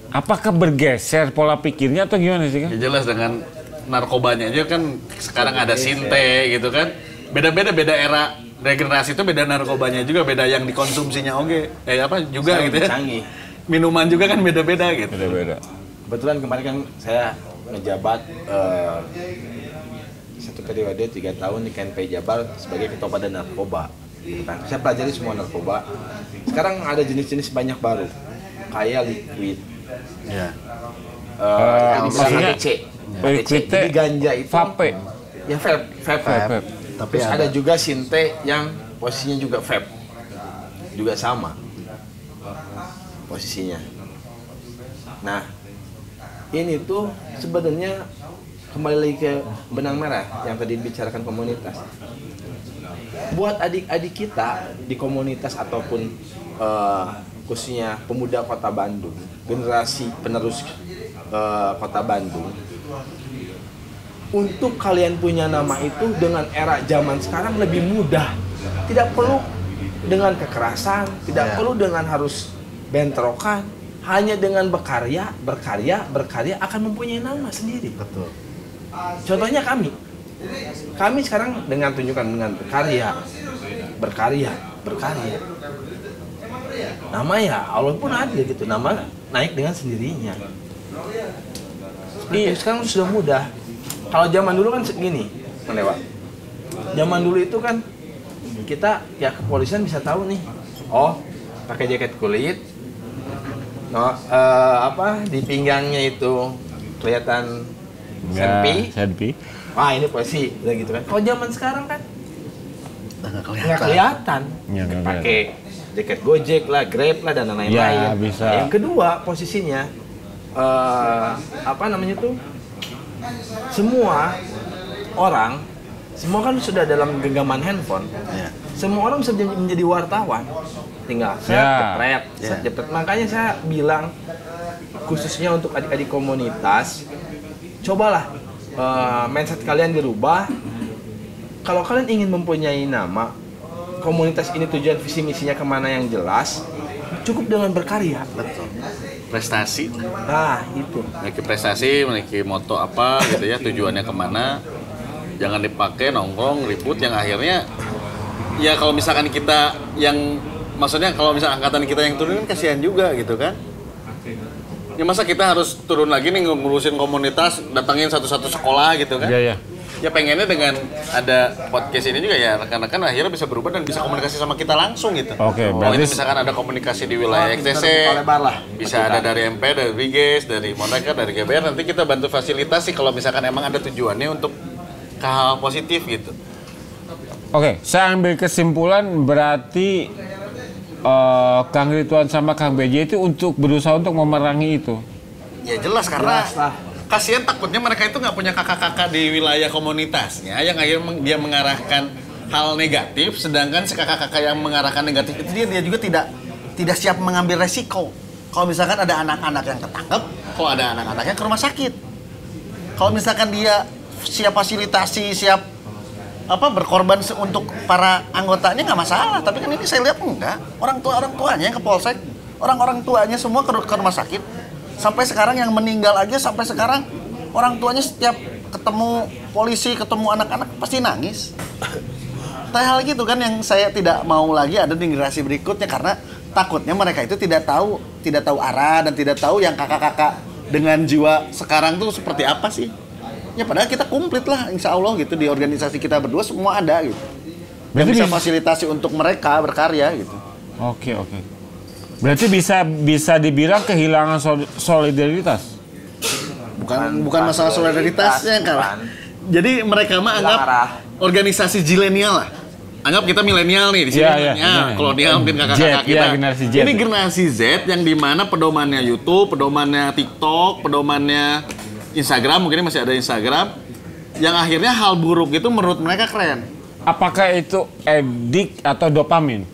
Apakah bergeser pola pikirnya atau gimana sih kan? Ya jelas dengan narkobanya aja kan sekarang ada sinte gitu kan. Beda era regenerasi itu, beda narkobanya juga, beda yang dikonsumsinya juga gitu ya. Canggih. Minuman juga kan beda-beda gitu. Beda-beda. Kebetulan kemarin kan saya menjabat satu periode 3 tahun di KNP Jabar sebagai ketua badan narkoba. gitu kan. Saya pelajari semua narkoba. Sekarang ada jenis-jenis banyak baru, kayak liquid. Ya. Maksudnya liquid jadi ganja itu vape. Ya vape. Tapi Terus ada juga sinte yang posisinya juga vape, juga sama posisinya. Nah, ini tuh sebenarnya kembali lagi ke benang merah yang tadi dibicarakan komunitas. Buat adik-adik kita di komunitas ataupun khususnya pemuda Kota Bandung, generasi penerus Kota Bandung, untuk kalian punya nama itu dengan era zaman sekarang lebih mudah. Tidak perlu dengan kekerasan, tidak perlu dengan harus bentrokan, hanya dengan berkarya akan mempunyai nama sendiri. Betul. Contohnya kami sekarang dengan tunjukkan dengan berkarya. Nama ya Allah pun ada gitu, nama naik dengan sendirinya. Sekarang sudah mudah. Kalau zaman dulu kan segini, Pak. Zaman dulu itu kan kita ya kepolisian bisa tahu nih, pakai jaket kulit, di pinggangnya itu kelihatan senpi. Wah ini polisi, udah gitu kan. Kalau zaman sekarang kan nggak kelihatan. Pakai jaket Gojek lah, Grab lah dan lain-lain. Ya, bisa. Yang kedua posisinya semua orang kan sudah dalam genggaman handphone. Ya. Semua orang bisa menjadi wartawan. Tinggal jepret. Makanya saya bilang khususnya untuk adik-adik komunitas, cobalah mindset kalian dirubah. Kalau kalian ingin mempunyai nama, komunitas ini tujuan visi misinya kemana yang jelas, cukup dengan berkarya. Betul. Prestasi. Nah itu. Memiliki prestasi, memiliki moto apa gitu ya, tujuannya kemana. Jangan dipakai nongkrong ribut yang akhirnya ya kalau misalkan kita yang maksudnya kalau misalkan angkatan kita yang turun kan kasihan juga gitu kan. Ya masa kita harus turun lagi nih ngurusin komunitas, datangin satu-satu sekolah gitu kan. Iya. Ya pengennya dengan ada podcast ini juga ya rekan-rekan akhirnya bisa berubah dan bisa komunikasi sama kita langsung gitu. Oke, berarti misalkan ada komunikasi di wilayah XTC, bisa ada dari MP, dari Briges, dari Monreker, dari GBR, nanti kita bantu fasilitasi kalau misalkan emang ada tujuannya untuk ke hal positif gitu. Oke, saya ambil kesimpulan berarti Kang Ridwan sama Kang BJ itu untuk berusaha untuk memerangi itu. Ya jelas karena kasihan takutnya mereka itu nggak punya kakak-kakak di wilayah komunitasnya yang akhirnya dia mengarahkan hal negatif, sedangkan si kakak-kakak yang mengarahkan negatif itu dia juga tidak siap mengambil resiko. Kalau misalkan ada anak-anak yang ketangkep, kok ada anak-anaknya ke rumah sakit. Kalau misalkan dia siap fasilitasi, siap berkorban untuk para anggotanya nggak masalah. Tapi kan ini saya lihat enggak. Orang tuanya yang ke polsek, orang tuanya semua ke rumah sakit. Sampai sekarang yang meninggal aja sampai sekarang orang tuanya setiap ketemu polisi, ketemu anak-anak pasti nangis. Hal gitu kan yang saya tidak mau lagi ada di generasi berikutnya karena takutnya mereka itu tidak tahu arah dan tidak tahu yang kakak-kakak dengan jiwa sekarang tuh seperti apa sih. Ya padahal kita komplit lah insya Allah gitu di organisasi kita berdua semua ada gitu. Berarti bisa fasilitasi untuk mereka berkarya gitu. Oke. Berarti bisa dibilang kehilangan solidaritas. Bukan masalah solidaritasnya kan. Jadi mereka mah anggap organisasi zilenial lah. Anggap kita milenial nih di sini. Kolonial mungkin kakak-kakak kita. Ini generasi Z yang dimana pedomannya YouTube, pedomannya TikTok, pedomannya Instagram, mungkin masih ada Instagram. Yang akhirnya hal buruk itu menurut mereka keren. Apakah itu edik atau dopamin?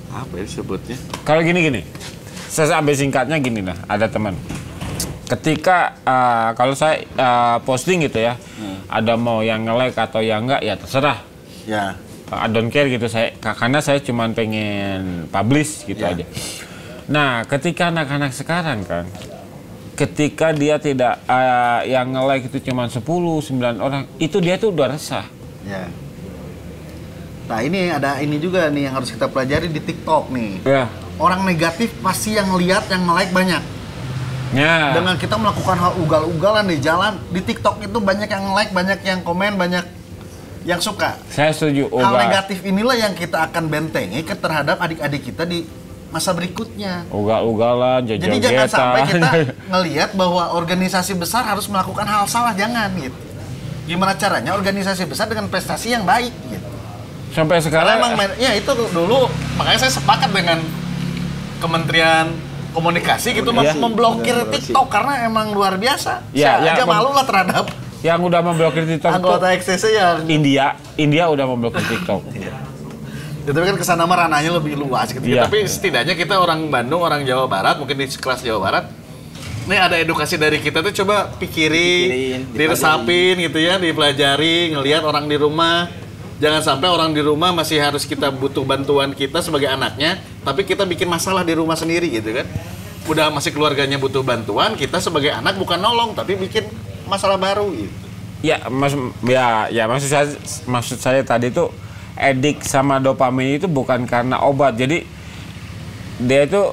Apa ya disebutnya? Kalau gini, saya ambil singkatnya gini lah, ada teman. Ketika kalau saya posting gitu ya, ada mau yang nge-like atau yang enggak ya terserah. Ya. I don't care gitu karena saya cuma pengen publish gitu aja. Nah, ketika anak-anak sekarang kan, ketika dia tidak yang nge-like itu cuma 10, 9 orang, itu dia tuh udah resah. Ya. Nah ini ada ini juga nih yang harus kita pelajari di TikTok nih. Ya. Orang negatif pasti yang lihat, yang nge-like banyak. Ya. Dengan kita melakukan hal ugal-ugalan di jalan, di TikTok itu banyak yang like, banyak yang komen, banyak yang suka. Saya setuju. Hal negatif inilah yang kita akan bentengi terhadap adik-adik kita di masa berikutnya. Ugal-ugalan, joget-jogetan. Jadi jangan sampai kita ngelihat bahwa organisasi besar harus melakukan hal salah, jangan gitu. Gimana caranya organisasi besar dengan prestasi yang baik gitu. Sampai sekarang ya itu dulu makanya saya sepakat dengan Kementerian Komunikasi gitu memblokir TikTok karena emang luar biasa. Saya aja malu lah terhadap yang udah memblokir TikTok anggota XTC yang India udah memblokir TikTok. Ya, tapi kan kesana mah ranahnya lebih luas gitu. Ya, tapi setidaknya kita orang Bandung, orang Jawa Barat, mungkin di kelas Jawa Barat, ini ada edukasi dari kita tuh coba pikirin diresapin gitu ya, dipelajari, ngelihat orang di rumah. Jangan sampai orang di rumah masih harus kita butuh bantuan kita sebagai anaknya, tapi kita bikin masalah di rumah sendiri gitu kan. Udah masih keluarganya butuh bantuan, kita sebagai anak bukan nolong, tapi bikin masalah baru gitu. Ya, maksud saya tadi tuh edik sama dopamin itu bukan karena obat. Jadi dia itu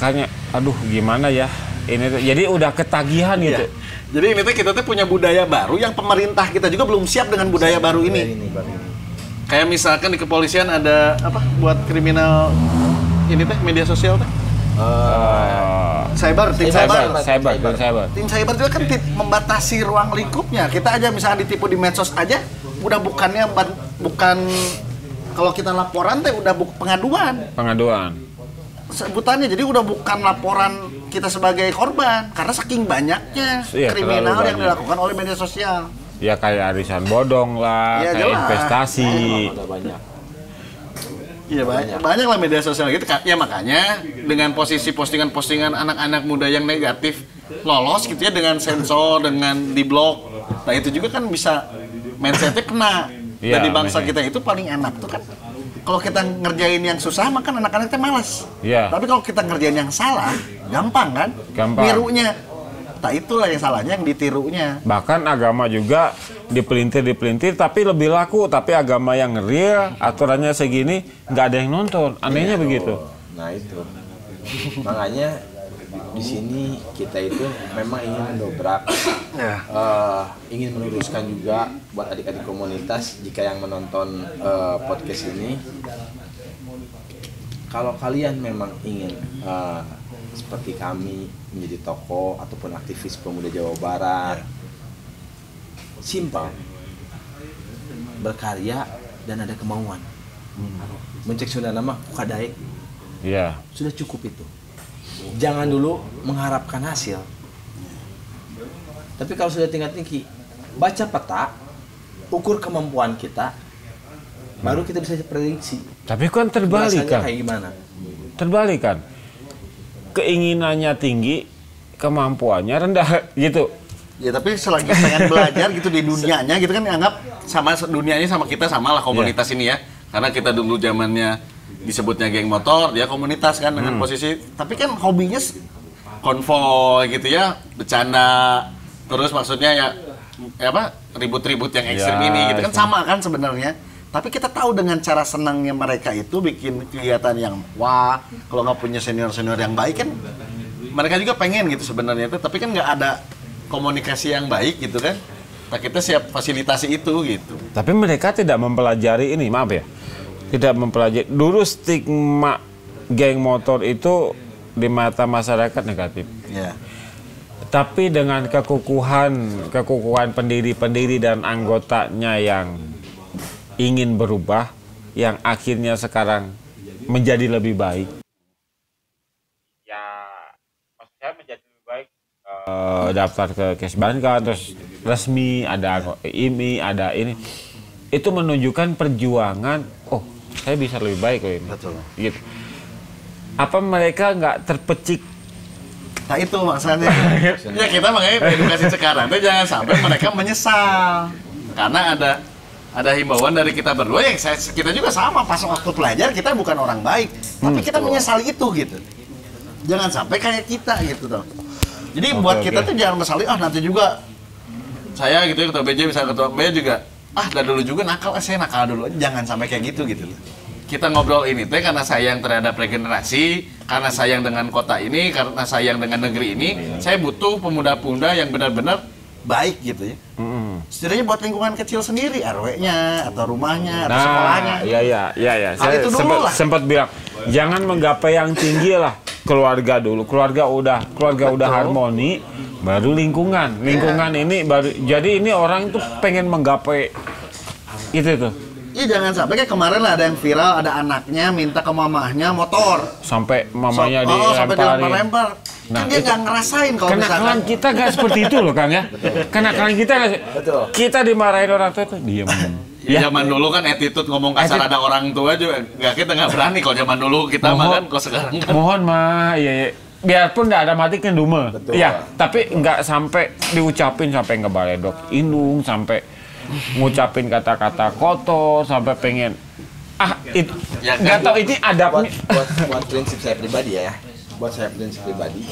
kayaknya aduh gimana ya? Ini tuh jadi udah ketagihan gitu. Jadi ini tuh kita tuh punya budaya baru yang pemerintah kita juga belum siap dengan budaya baru ini. Kayak misalkan di kepolisian ada apa buat kriminal ini teh media sosial teh. Tim cyber juga kan membatasi ruang lingkupnya. Kita aja misalnya ditipu di medsos aja, udah bukan kalau kita laporan teh udah pengaduan. Sebutannya jadi udah bukan laporan kita sebagai korban karena saking banyaknya kriminal yang dilakukan oleh media sosial. Ya kayak arisan bodong lah, kayak jelas. Investasi. Iya banyak lah media sosial gitu. Ya makanya dengan posisi postingan-postingan anak-anak muda yang negatif lolos gitu ya dengan sensor, dengan diblok. Nah itu juga kan bisa mindsetnya kena. Ya, dari bangsa kita itu paling enak tuh kan. Kalau kita ngerjain yang susah, maka anak-anak kita malas. Ya. Tapi kalau kita ngerjain yang salah, gampang kan? Nirunya. Nah itulah yang salahnya, yang ditirunya. Bahkan agama juga dipelintir, tapi lebih laku. Tapi agama yang real, aturannya segini, nggak ada yang nonton. Anehnya begitu. Nah itu. Makanya di sini kita itu memang ingin mendobrak, ingin meluruskan juga buat adik-adik komunitas jika yang menonton podcast ini. Kalau kalian memang ingin seperti kami menjadi tokoh ataupun aktivis pemuda Jawa Barat, simpel, berkarya dan ada kemauan, mencek sudah nama kadaek, sudah cukup itu. Jangan dulu mengharapkan hasil. Tapi kalau sudah tingkat tinggi, baca peta, ukur kemampuan kita, baru kita bisa prediksi. Tapi kan terbalik kan? Kayak gimana? Terbalik kan? Keinginannya tinggi, kemampuannya rendah gitu. Ya tapi selagi pengen belajar gitu di dunianya gitu kan anggap sama dunianya sama kita sama lah komunitas ini ya. Karena kita dulu zamannya disebutnya geng motor, dia komunitas kan dengan posisi, tapi kan hobinya konvoy gitu ya, bercanda, terus maksudnya ya apa ribut-ribut yang ekstrim ini gitu kan sama kan sebenarnya. Tapi kita tahu dengan cara senangnya mereka itu bikin kegiatan yang wah, kalau nggak punya senior-senior yang baik kan mereka juga pengen gitu sebenarnya itu, tapi kan nggak ada komunikasi yang baik gitu kan. Nah kita siap fasilitasi itu gitu. Tapi mereka tidak mempelajari ini, maaf ya. Tidak mempelajari. Dulu stigma geng motor itu di mata masyarakat negatif. Ya. Tapi dengan kekukuhan pendiri-pendiri dan anggotanya yang ingin berubah, yang akhirnya sekarang menjadi lebih baik. Ya, maksudnya menjadi lebih baik. Daftar ke Kesbankan, terus resmi, ada IMI, ada ini. Itu menunjukkan perjuangan, saya bisa lebih baik kok ini. Betul. Gitu. Apa mereka nggak terpecik? Nah itu maksudnya. Ya kita makanya edukasi sekarang. Tapi jangan sampai mereka menyesal. Karena ada himbauan dari kita berdua yang kita juga sama. Pas waktu pelajar kita bukan orang baik. Tapi kita menyesali itu gitu. Jangan sampai kayak kita gitu toh. Jadi buat kita tuh jangan menyesali, nanti juga saya gitu ya ketua BJ misalnya ketua BJ juga dari dulu juga nakal, saya nakal dulu. Jangan sampai kayak gitu. Kita ngobrol ini teh karena sayang terhadap regenerasi, karena sayang dengan kota ini, karena sayang dengan negeri ini. Saya butuh pemuda-pemuda yang benar-benar baik gitu ya. Setidaknya buat lingkungan kecil sendiri, RW-nya atau rumahnya atau sekolahnya. Iya. Saya sempat bilang jangan menggapai yang tinggi lah. Keluarga dulu, keluarga udah harmoni, baru lingkungan ini baru. Jadi ini orang tuh pengen menggapai itu tuh. Iya, jangan sampai kayak kemarin lah ada yang viral, ada anaknya minta ke mamahnya motor sampai mamanya dilempar. Nah, dia nggak ngerasain kalau kenakalan kita nggak seperti itu loh Kang ya. Kenakalan kita kita dimarahin orang tua itu diem. Ya, zaman dulu kan attitude ngomong kasar ada orang tua juga kita nggak berani. Kalau zaman dulu kita makan, kok sekarang kan. Mohon mah, iya. Biarpun nggak ada mati kan dume. Ya, tapi nggak sampai diucapin sampai ngebaledok indung, sampai ngucapin kata-kata kotor, sampai pengen itu ya, nggak tahu ini adabnya. Buat prinsip saya pribadi ya. Buat saya prinsip pribadi.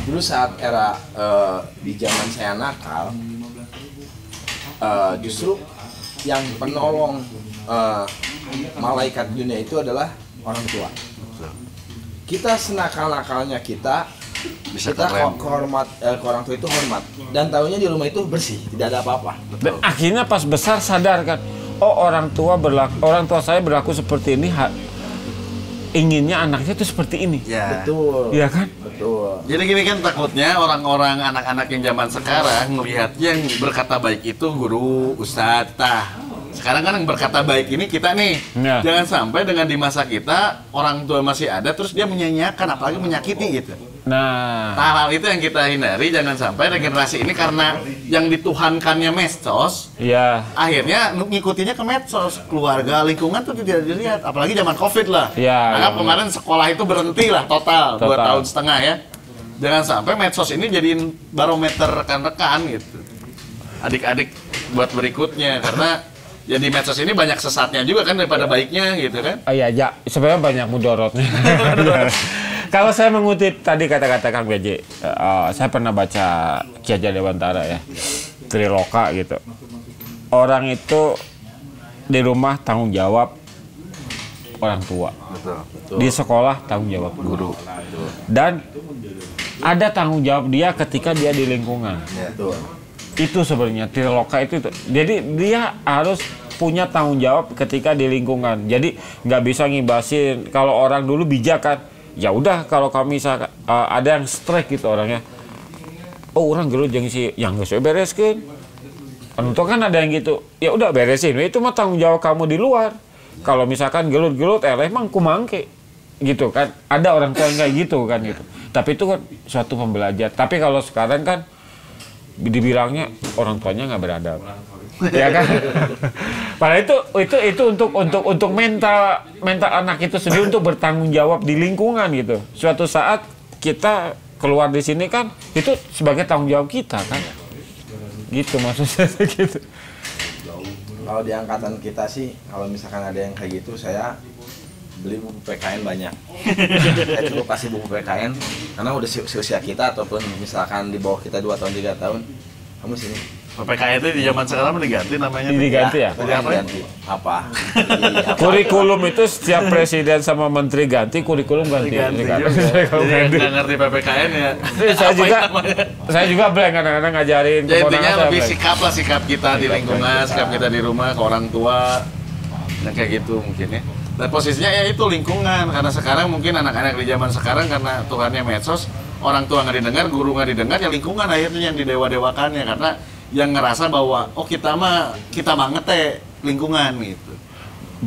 Dulu saat era di zaman saya nakal, justru yang penolong malaikat dunia itu adalah orang tua. Kita senakal-nakalnya kita ke orang tua itu hormat, dan tahunya di rumah itu bersih, tidak ada apa-apa. Dan akhirnya pas besar sadar kan, orang tua saya berlaku seperti ini, inginnya anaknya itu seperti ini. Ya. Betul. Iya kan? Betul. Jadi gini kan takutnya orang-orang anak-anak yang zaman sekarang melihat yang berkata baik itu guru, ustadz, sekarang kan yang berkata baik ini kita nih. Ya. Jangan sampai dengan di masa kita orang tua masih ada terus dia menyanyiakan, apalagi menyakiti gitu. Nah, hal itu yang kita hindari, jangan sampai generasi ini karena yang dituhankannya medsos, ya, akhirnya ngikutinya ke medsos, keluarga, lingkungan tuh tidak dilihat, apalagi zaman COVID lah. Ya, nah, kemarin sekolah itu berhenti lah total. 2 tahun setengah ya. Jangan sampai medsos ini jadiin barometer rekan-rekan gitu. Adik-adik buat berikutnya, karena ya di medsos ini banyak sesatnya juga kan daripada baiknya gitu kan. Iya, sebenarnya banyak mudorotnya. Kalau saya mengutip tadi kata-kata Kang BJ, saya pernah baca Ki Hajar Dewantara ya, Triloka gitu. Orang itu di rumah tanggung jawab orang tua, betul. Di sekolah tanggung jawab guru, dan ada tanggung jawab dia ketika dia di lingkungan. Betul. Itu sebenarnya Triloka itu. Jadi dia harus punya tanggung jawab ketika di lingkungan. Jadi nggak bisa ngibasin. Kalau orang dulu bijak kan, ya udah kalau kami ada yang strike gitu orangnya, orang gelut jeung si yang geus bereskeun. Untuk kan ada yang gitu, ya udah beresin, itu mah tanggung jawab kamu di luar. Kalau misalkan gelut-gelut, emang kumangke, gitu kan? Ada orang tua yang kayak gitu kan gitu. Tapi itu kan suatu pembelajaran. Tapi kalau sekarang kan dibilangnya orang tuanya nggak beradab, ya kan? Padahal itu untuk mental anak itu sendiri untuk bertanggung jawab di lingkungan gitu. Suatu saat kita keluar di sini kan itu sebagai tanggung jawab kita kan. Gitu maksudnya gitu. Kalau di angkatan kita sih, kalau misalkan ada yang kayak gitu, saya beli buku PKN banyak. Saya cukup kasih buku PKN karena udah usia kita ataupun misalkan di bawah kita 2 tahun 3 tahun, kamu sini. PKN itu di zaman sekarang diganti namanya. Diganti ya? Diganti. Apa? Kurikulum itu setiap presiden sama menteri ganti, kurikulum ganti. Jadi nggak ngerti PPKN ya. Saya juga blank kadang-kadang ngajarin. Jadi intinya lebih sikap kita di lingkungan, sikap kita di rumah, ke orang tua, dan kayak gitu mungkin ya. Dan posisinya ya itu lingkungan, karena sekarang mungkin anak-anak di zaman sekarang karena Tuhannya medsos, orang tua nggak didengar, guru nggak didengar, ya lingkungan akhirnya yang didewa-dewakannya, karena yang ngerasa bahwa kita banget lingkungan gitu.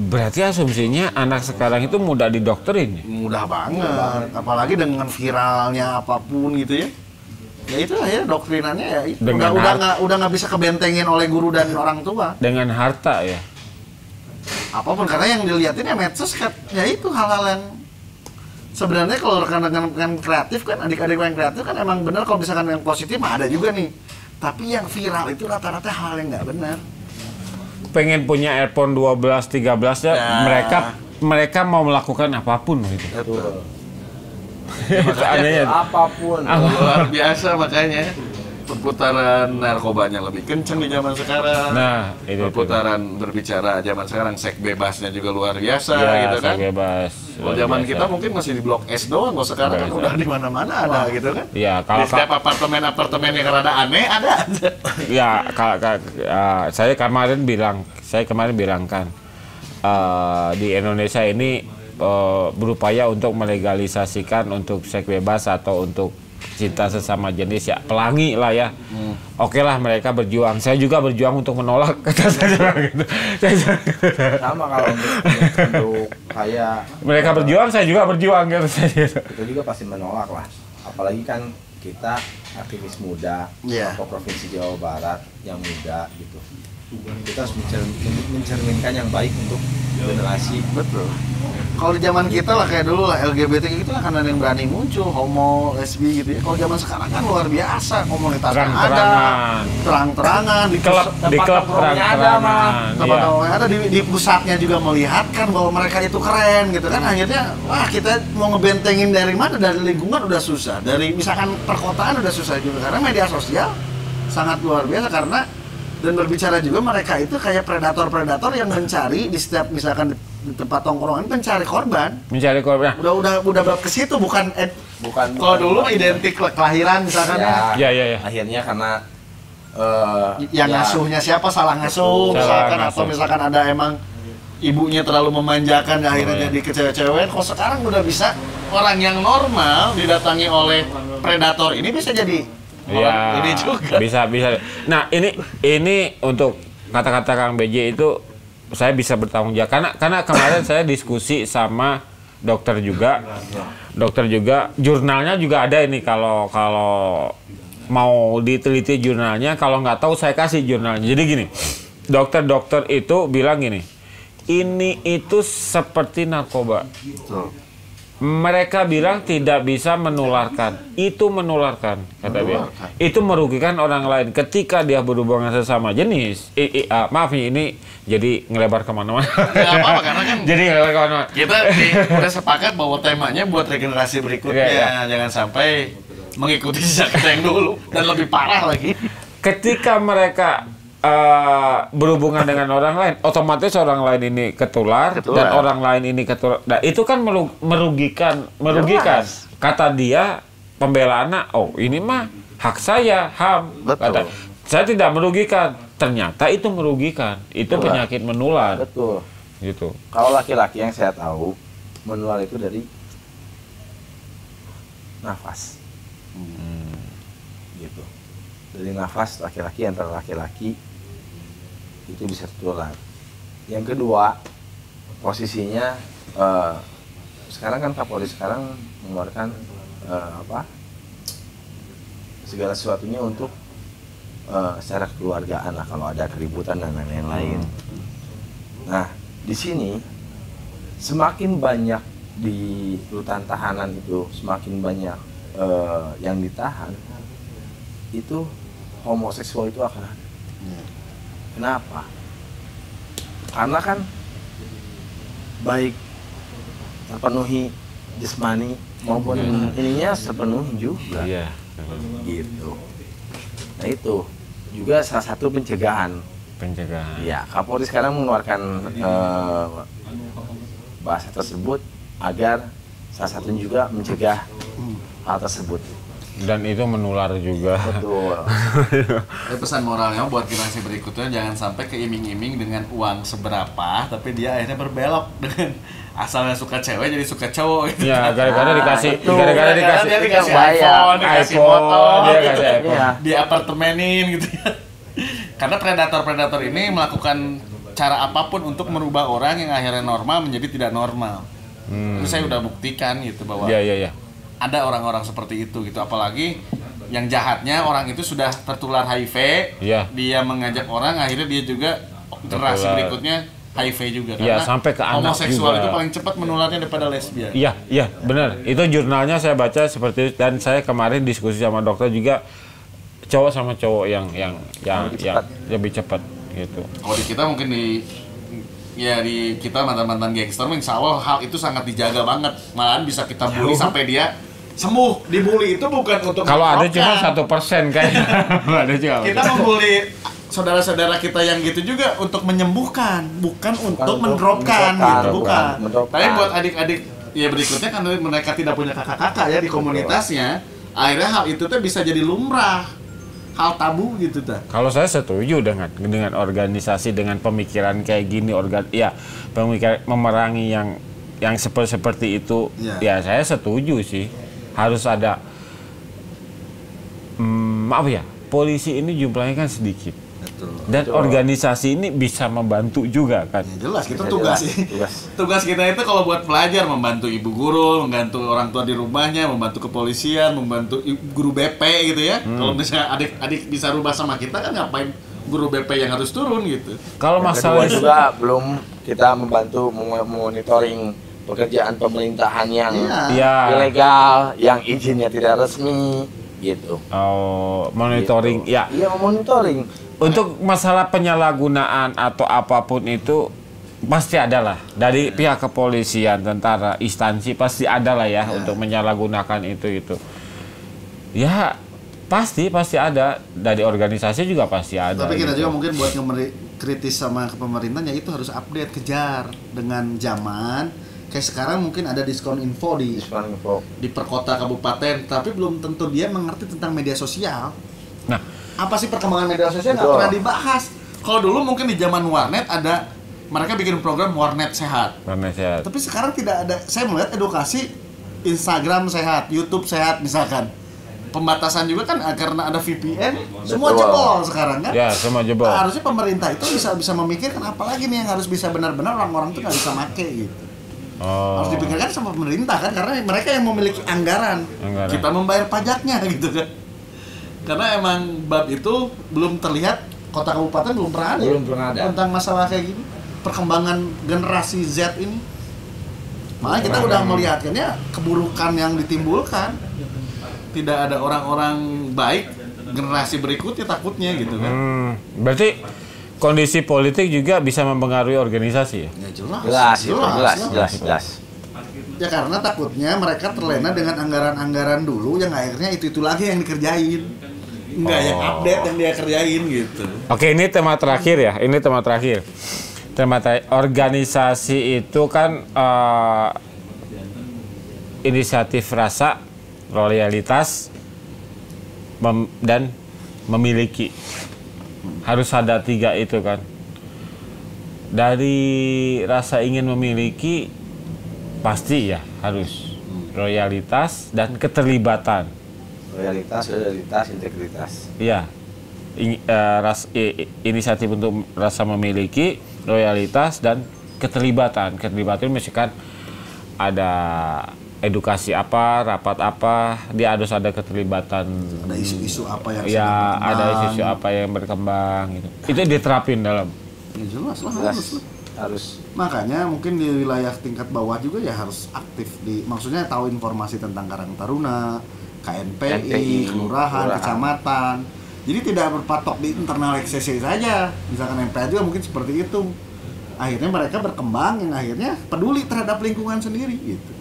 Berarti asumsinya anak sekarang itu mudah didoktrin? Mudah banget, apalagi dengan viralnya apapun gitu ya. Ya itu ya doktrinannya ya itu. Udah nggak bisa kebentengin oleh guru dan orang tua. Dengan harta ya. Apapun, karena yang dilihatin ya medsos kan, ya itu hal-hal yang sebenarnya kalau rekan-rekan kreatif kan, adik-adik yang kreatif kan emang benar, kalau misalkan yang positif mah ada juga nih. Tapi yang viral itu rata-rata hal yang nggak benar. Pengen punya iPhone 12, 13 ya, mereka mau melakukan apapun gitu. Betul. Apapun. Luar biasa makanya. perputaran narkobanya lebih kenceng di zaman sekarang. Nah, itu perputaran berbicara zaman sekarang, seks bebasnya juga luar biasa gitu kan. Seks bebas. Kalau zaman kita mungkin masih di Blok S doang, kalau sekarang kan udah di mana-mana ada gitu kan. Iya, kalau di setiap apartemen yang rada aneh ada aja. Ya, saya kemarin bilang kan di Indonesia ini berupaya untuk melegalisasikan untuk seks bebas atau untuk cinta sesama jenis ya, pelangi lah ya. Oke lah, mereka berjuang, saya juga berjuang untuk menolak, kata saya gitu. Sama kalau untuk kayak mereka berjuang, saya juga berjuang gitu. Kita juga pasti menolak lah, apalagi kan kita aktivis muda atau provinsi Jawa Barat yang muda gitu. Kita harus mencerminkan yang baik untuk generasi. Betul. Kalau di zaman kita lah kayak dulu lah LGBT gitu lah, karena yang berani muncul, homo, lesbi gitu ya. Kalau zaman sekarang kan luar biasa, komunitasnya ada, terang-terangan di klub terang-terangan, ada di pusatnya juga melihatkan bahwa mereka itu keren gitu kan. Akhirnya wah, kita mau ngebentengin dari mana, dari lingkungan udah susah, dari misalkan perkotaan udah susah juga karena media sosial sangat luar biasa. Karena dan berbicara juga mereka itu kayak predator-predator yang mencari di setiap misalkan di tempat tongkrongan mencari korban. Udah ke situ bukan kalau dulu identik kelahiran misalkan ya. Akhirnya karena yang ngasuhnya siapa salah ngasuh misalkan atau misalkan ada emang ibunya terlalu memanjakan akhirnya jadi kecewa-cewek. Kalau sekarang udah bisa orang yang normal didatangi oleh predator ini bisa jadi ya, ini juga. Bisa. Nah, ini untuk kata-kata Kang BJ itu saya bisa bertanggung jawab karena kemarin saya diskusi sama dokter juga. Jurnalnya juga ada ini, kalau mau diteliti jurnalnya, kalau nggak tahu saya kasih jurnalnya. Jadi gini, dokter itu bilang gini, ini itu seperti narkoba. Mereka bilang tidak bisa menularkan, itu menularkan, kata dia. Itu merugikan orang lain ketika dia berhubungan sesama jenis. Maaf nih, ini jadi ngelebar kemana-mana. Nggak apa-apa, karena kan jadi ngelebar kemana-mana. Kita udah sepakat bahwa temanya buat regenerasi berikutnya. Jangan sampai mengikuti jejak kita yang dulu dan lebih parah lagi. Ketika mereka berhubungan dengan orang lain, otomatis orang lain ini ketular. Dan orang lain ini ketular. Nah, itu kan merugikan. Jelas. Kata dia pembelaannya, oh ini mah hak saya, HAM. Kata, saya tidak merugikan. Ternyata itu merugikan. Itu penyakit menular. Betul. Gitu. Kalau laki-laki yang saya tahu menular itu dari nafas. Gitu. Dari nafas laki-laki antara laki-laki itu bisa tertular. Yang kedua, posisinya sekarang kan Kapolri sekarang mengeluarkan segala sesuatunya untuk secara keluargaan lah, kalau ada keributan dan lain-lain. Nah, di sini semakin banyak di rutan tahanan itu, semakin banyak yang ditahan, itu homoseksual itu akan ada. Kenapa? Karena kan baik terpenuhi jasmani maupun ininya terpenuhi juga. Iya. Gitu. Nah itu juga salah satu pencegahan. Ya, Kapolri sekarang mengeluarkan bahasa tersebut agar salah satunya juga mencegah hal tersebut. Dan itu menular juga. Betul. Pesan moralnya buat generasi berikutnya, jangan sampai keiming-iming dengan uang seberapa, tapi dia akhirnya berbelok dengan asalnya suka cewek jadi suka cowok gitu. Ya, gara-gara dikasih iPhone, dikasih motor, dia kasih iPhone. Di apartemenin gitu ya. Karena predator-predator ini melakukan cara apapun untuk merubah orang yang akhirnya normal menjadi tidak normal. Itu saya udah buktikan gitu bahwa ada orang-orang seperti itu gitu, apalagi yang jahatnya orang itu sudah tertular HIV, dia mengajak orang, akhirnya dia juga generasi berikutnya HIV juga, karena sampai ke anak homoseksual juga. itu paling cepat menularnya daripada lesbian. Iya, benar. Itu jurnalnya saya baca seperti itu, dan saya kemarin diskusi sama dokter juga, cowok sama cowok yang lebih cepat gitu. Kalau di kita mungkin di kita mantan-mantan gangster, insya Allah hal itu sangat dijaga banget, malahan bisa kita bully sampai dia sembuh. Dibully itu bukan untuk kalau ada cuma 1% kayaknya. Ada juga. Kita membuli saudara-saudara kita yang gitu juga untuk menyembuhkan, bukan untuk mendropkan gitu, bukan. Tapi buat adik-adik ya berikutnya kan mereka tidak punya kakak-kakak ya di komunitasnya, akhirnya hal itu tuh bisa jadi lumrah, hal tabu gitu tuh. Kalau saya setuju dengan organisasi dengan pemikiran kayak gini, pemikiran memerangi yang seperti itu, ya saya setuju sih. Harus ada polisi ini jumlahnya kan sedikit. Dan organisasi ini bisa membantu juga kan. Ya, jelas kita tugas kita itu kalau buat pelajar membantu ibu guru, membantu orang tua di rumahnya, membantu kepolisian, membantu guru BP gitu ya. Kalau misalnya adik-adik bisa rubah sama kita kan ngapain guru BP yang harus turun gitu. Kalau masalah juga belum kita membantu monitoring pekerjaan pemerintahan yang ilegal, yang izinnya tidak resmi, gitu. Oh, monitoring, gitu. Ya. Iya, monitoring. Untuk masalah penyalahgunaan atau apapun itu pasti ada lah dari pihak kepolisian, tentara, instansi pasti ada lah ya untuk menyalahgunakan itu. Ya pasti ada, dari organisasi juga pasti ada. Tapi kita juga mungkin buat kritis sama pemerintahnya itu harus update, kejar dengan zaman. Kayak sekarang mungkin ada diskon info di per kota kabupaten, tapi belum tentu dia mengerti tentang media sosial. Nah, apa sih perkembangan media sosial nggak pernah dibahas. Kalau dulu mungkin di zaman warnet ada, mereka bikin program warnet sehat. Tapi sekarang tidak ada. Saya melihat edukasi Instagram sehat, YouTube sehat misalkan. Pembatasan juga kan karena ada VPN, semua jebol sekarang kan? Ya, semua jebol. Harusnya pemerintah itu bisa memikirkan apa lagi nih yang harus bisa benar-benar orang-orang itu nggak bisa make gitu. Harus dipikirkan sama pemerintah kan, karena mereka yang memiliki anggaran. Kita membayar pajaknya gitu kan. Karena emang bab itu belum terlihat, kota kabupaten belum pernah ada tentang masalah kayak gini, perkembangan generasi Z ini. Makanya kita udah melihatkannya keburukan yang ditimbulkan. Tidak ada orang-orang baik generasi berikutnya takutnya gitu kan. Berarti kondisi politik juga bisa mempengaruhi organisasi ya? Ya jelas. Ya karena takutnya mereka terlena dengan anggaran-anggaran dulu yang akhirnya itu lagi yang dikerjain. Enggak yang update yang dia kerjain gitu. Oke, ini tema terakhir ya. Organisasi itu kan inisiatif rasa, loyalitas, dan memiliki. Harus ada 3 itu kan. Dari rasa ingin memiliki pasti ya harus loyalitas dan keterlibatan. Loyalitas, integritas. Iya. Inisiatif untuk rasa memiliki, loyalitas dan keterlibatan. Keterlibatan misalkan ada edukasi apa, rapat apa, dia harus ada keterlibatan. Ada isu-isu apa yang ada isu-isu apa yang berkembang gitu. Itu diterapin dalam. Ya jelas lah, harus. Makanya mungkin di wilayah tingkat bawah juga ya harus aktif maksudnya tahu informasi tentang Karang Taruna, KNPI, kelurahan, kecamatan. Jadi tidak berpatok di internal XCC saja. Misalkan MPH juga mungkin seperti itu. Akhirnya mereka berkembang yang akhirnya peduli terhadap lingkungan sendiri gitu.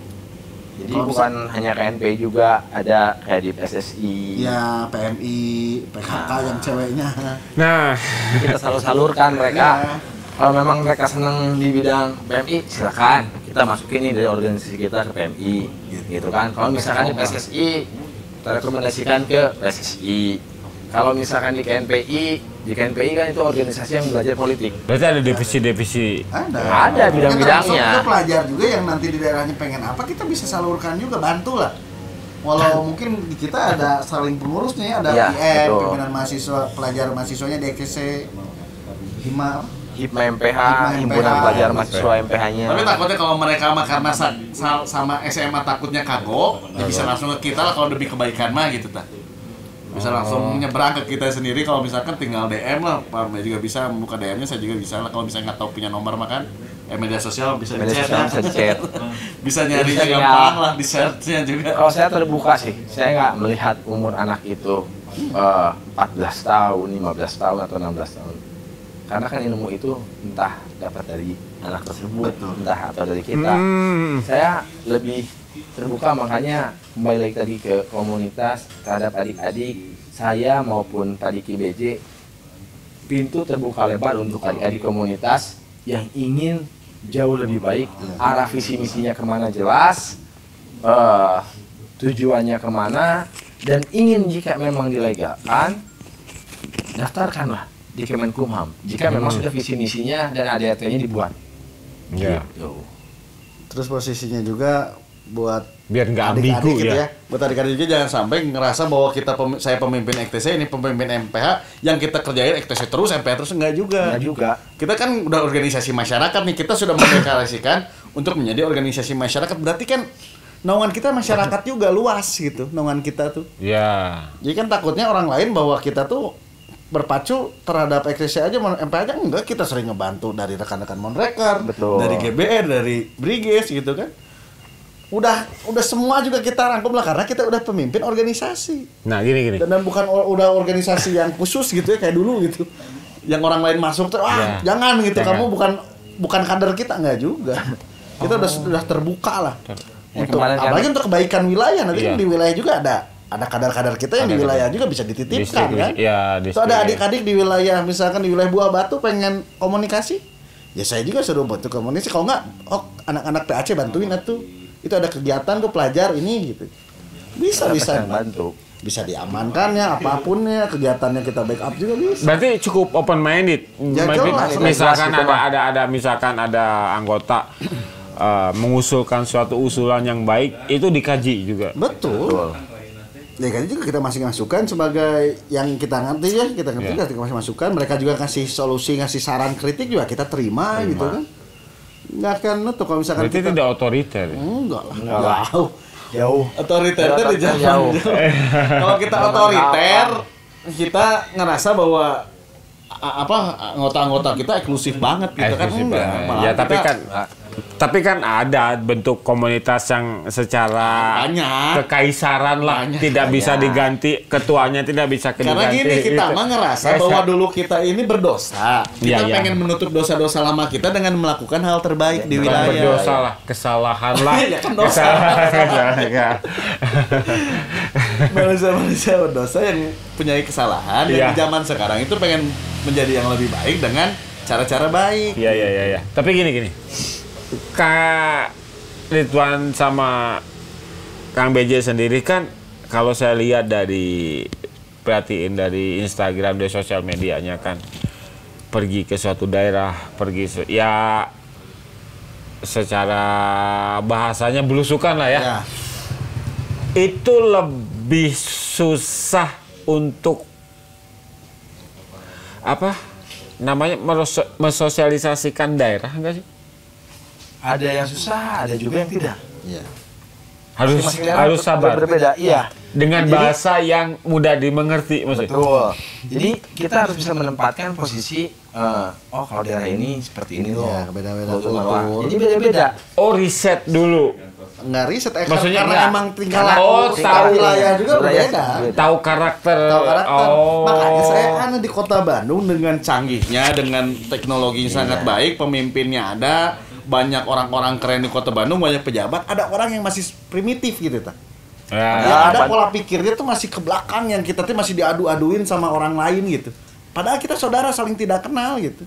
Jadi bukan hanya KNPI juga, ada kayak di PSSI. Ya, PMI, PKK yang ceweknya. Nah, kita selalu salurkan mereka. Kalau memang mereka senang di bidang PMI, silakan kita masukin ini dari organisasi kita ke PMI, gitu kan. Kalau misalkan di PSSI, kita rekomendasikan ke PSSI. Kalau misalkan di KNPI kan itu organisasi yang belajar politik. Berarti ada divisi-divisi. Ada bidang-bidangnya. Kita pelajar juga yang nanti di daerahnya pengen apa, kita bisa salurkan juga, bantulah. Walau mungkin di kita ada saling pengurusnya ya, ada IM, pimpinan mahasiswa, pelajar mahasiswanya DKC, HIMA MPH, himpunan pelajar mahasiswa MPH-nya. Tapi takutnya kalau mereka karena sama SMA takutnya kagok, ya bisa langsung ke kita lah kalau demi kebaikan mah gitu ta. Bisa langsung nyebrang ke kita sendiri. Kalau misalkan tinggal DM lah, Pak Mbak juga bisa membuka DM-nya, saya juga bisa lah. Kalau misalnya nggak tahu punya nomor makan, media sosial bisa di-chat. Bisa nyarinya gampang lah, di search-nya juga. Kalau saya terbuka sih, saya nggak melihat umur anak itu 14 tahun, 15 tahun atau 16 tahun. Karena kan ilmu itu entah dapat dari anak tersebut, entah atau dari kita. Saya lebih terbuka, makanya kembali lagi tadi ke komunitas terhadap adik-adik saya maupun tadi KBJ, pintu terbuka lebar untuk adik-adik komunitas yang ingin jauh lebih baik, arah visi misinya kemana jelas, tujuannya kemana, dan ingin jika memang dilegalkan, daftarkanlah di Kemenkumham jika memang sudah visi misinya dan ADRT-nya dibuat. Gitu. Terus posisinya juga buat biar nggak ambigu gitu ya. Buat adik-adik juga jangan sampai ngerasa bahwa saya pemimpin EKTC, ini pemimpin MPH, yang kita kerjain EKTC terus, MPH terus, enggak juga. Kita kan udah organisasi masyarakat nih, kita sudah mendeklarasikan untuk menjadi organisasi masyarakat, berarti kan naungan kita masyarakat juga luas gitu, naungan kita tuh. Iya. Jadi kan takutnya orang lain bahwa kita tuh berpacu terhadap EKTC aja, MPH aja enggak, kita sering ngebantu dari rekan-rekan Monreker, dari GBR, dari Briges gitu kan. Udah semua juga kita rangkum lah, karena kita udah pemimpin organisasi. Nah gini. Dan bukan udah organisasi yang khusus gitu ya kayak dulu gitu. Yang orang lain masuk tuh, jangan gitu, kamu bukan kader kita, enggak juga. Kita udah terbuka lah. Untuk apalagi untuk kebaikan wilayah, nanti kan di wilayah juga ada kadar-kadar kita yang di wilayah juga bisa dititipkan kan. Itu ada adik-adik di wilayah, misalkan di wilayah Buah Batu pengen komunikasi, ya saya juga suruh bantu komunikasi. Kalau enggak, anak-anak PAC bantuin atuh. Itu ada kegiatan tuh pelajar ini gitu. Bisa bantu. Bisa diamankan ya, apapun ya, kegiatannya kita backup juga bisa. Berarti cukup open minded. Ya, misalkan ada anggota mengusulkan suatu usulan yang baik, itu dikaji juga. Betul. Ya kan juga kita masih masukan sebagai yang kita ngerti ya, kita masih masukan, mereka juga kasih solusi, ngasih saran kritik juga kita terima. Gitu kan. Nggak akan nutup kalau misalkan berarti kita tidak otoriter. Enggak lah. Jauh. Otoriter itu jauh. Kalau kita otoriter, kita ngerasa bahwa anggota-anggota kita eksklusif banget gitu kan. Ya tapi kan ada bentuk komunitas yang secara kekaisaran lah, tidak bisa diganti, ketuanya tidak bisa diganti. Karena gini, kita mah ngerasa bahwa dulu kita ini berdosa. Kita pengen menutup dosa-dosa lama kita dengan melakukan hal terbaik di wilayah. Berdosa lah, kesalahan lah. Ya kan dosa. Manusia berdosa yang punya kesalahan, yang di zaman sekarang itu pengen menjadi yang lebih baik dengan cara-cara baik. Iya. Tapi gini. Kak Ridwan sama Kang BJ sendiri kan, kalau saya lihat perhatiin dari Instagram, dari sosial medianya kan, pergi ke suatu daerah, secara bahasanya belusukan lah ya. Itu lebih susah untuk mensosialisasikan daerah enggak sih? Ada yang susah, ada juga yang tidak. Iya. Harus sabar. Berbeda, iya. Dengan bahasa yang mudah dimengerti maksudnya. Betul. Jadi kita harus bisa menempatkan posisi, kalau daerah ini seperti ini loh. Iya, beda-beda. Jadi beda-beda. Riset dulu. Nggak riset, maksudnya karena emang tinggal tahu wilayah juga berbeda. Tahu karakter. Makanya saya di kota Bandung dengan canggihnya, dengan teknologi sangat baik, pemimpinnya ada, banyak orang-orang keren di kota Bandung, banyak pejabat, ada orang yang masih primitif gitu ta. Ada pola pikirnya tuh masih ke belakang, yang kita tuh masih diadu-aduin sama orang lain gitu. Padahal kita saudara saling tidak kenal gitu.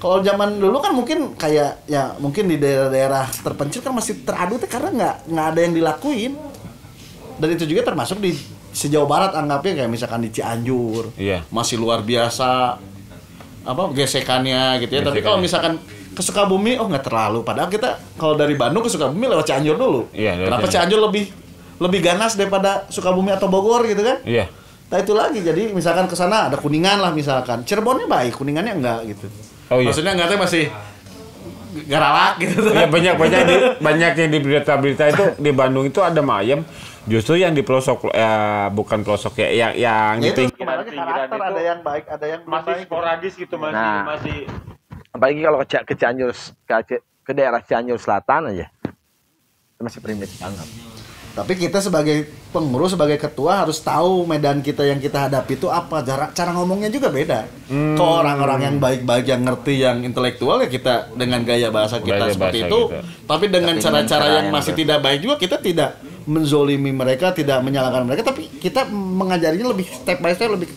Kalau zaman dulu kan mungkin kayak mungkin di daerah-daerah terpencil kan masih teradu tuh karena nggak ada yang dilakuin. Dan itu juga termasuk di sejauh barat, anggapnya kayak misalkan di Cianjur. Masih luar biasa gesekannya gitu ya. Tapi kalau misalkan ke Sukabumi, nggak terlalu. Padahal kita kalau dari Bandung ke Sukabumi lewat Cianjur dulu. Kenapa Cianjur lebih ganas daripada Sukabumi atau Bogor gitu kan? Nah itu lagi, jadi misalkan ke sana ada Kuningan lah misalkan. Cirebonnya baik, Kuningannya enggak gitu. Maksudnya enggak masih garalak gitu. Iya, banyak yang di berita-berita itu di Bandung itu ada mayem. Justru yang di pelosok, bukan pelosok ya, yang di pinggiran itu ada yang baik, ada yang masih sporadis gitu, masih. Apalagi kalau ke Cianjur, ke daerah Cianjur Selatan aja, itu masih primitif banget. Tapi kita sebagai pengurus, sebagai ketua harus tahu medan kita yang kita hadapi itu apa. Cara ngomongnya juga beda. Ke orang-orang yang baik-baik, yang ngerti, yang intelektual ya kita dengan gaya bahasa kita seperti itu. Gitu. Tapi dengan cara-cara yang masih tidak baik juga kita tidak menzolimi mereka, tidak menyalahkan mereka. Tapi kita mengajarinya lebih step by step, lebih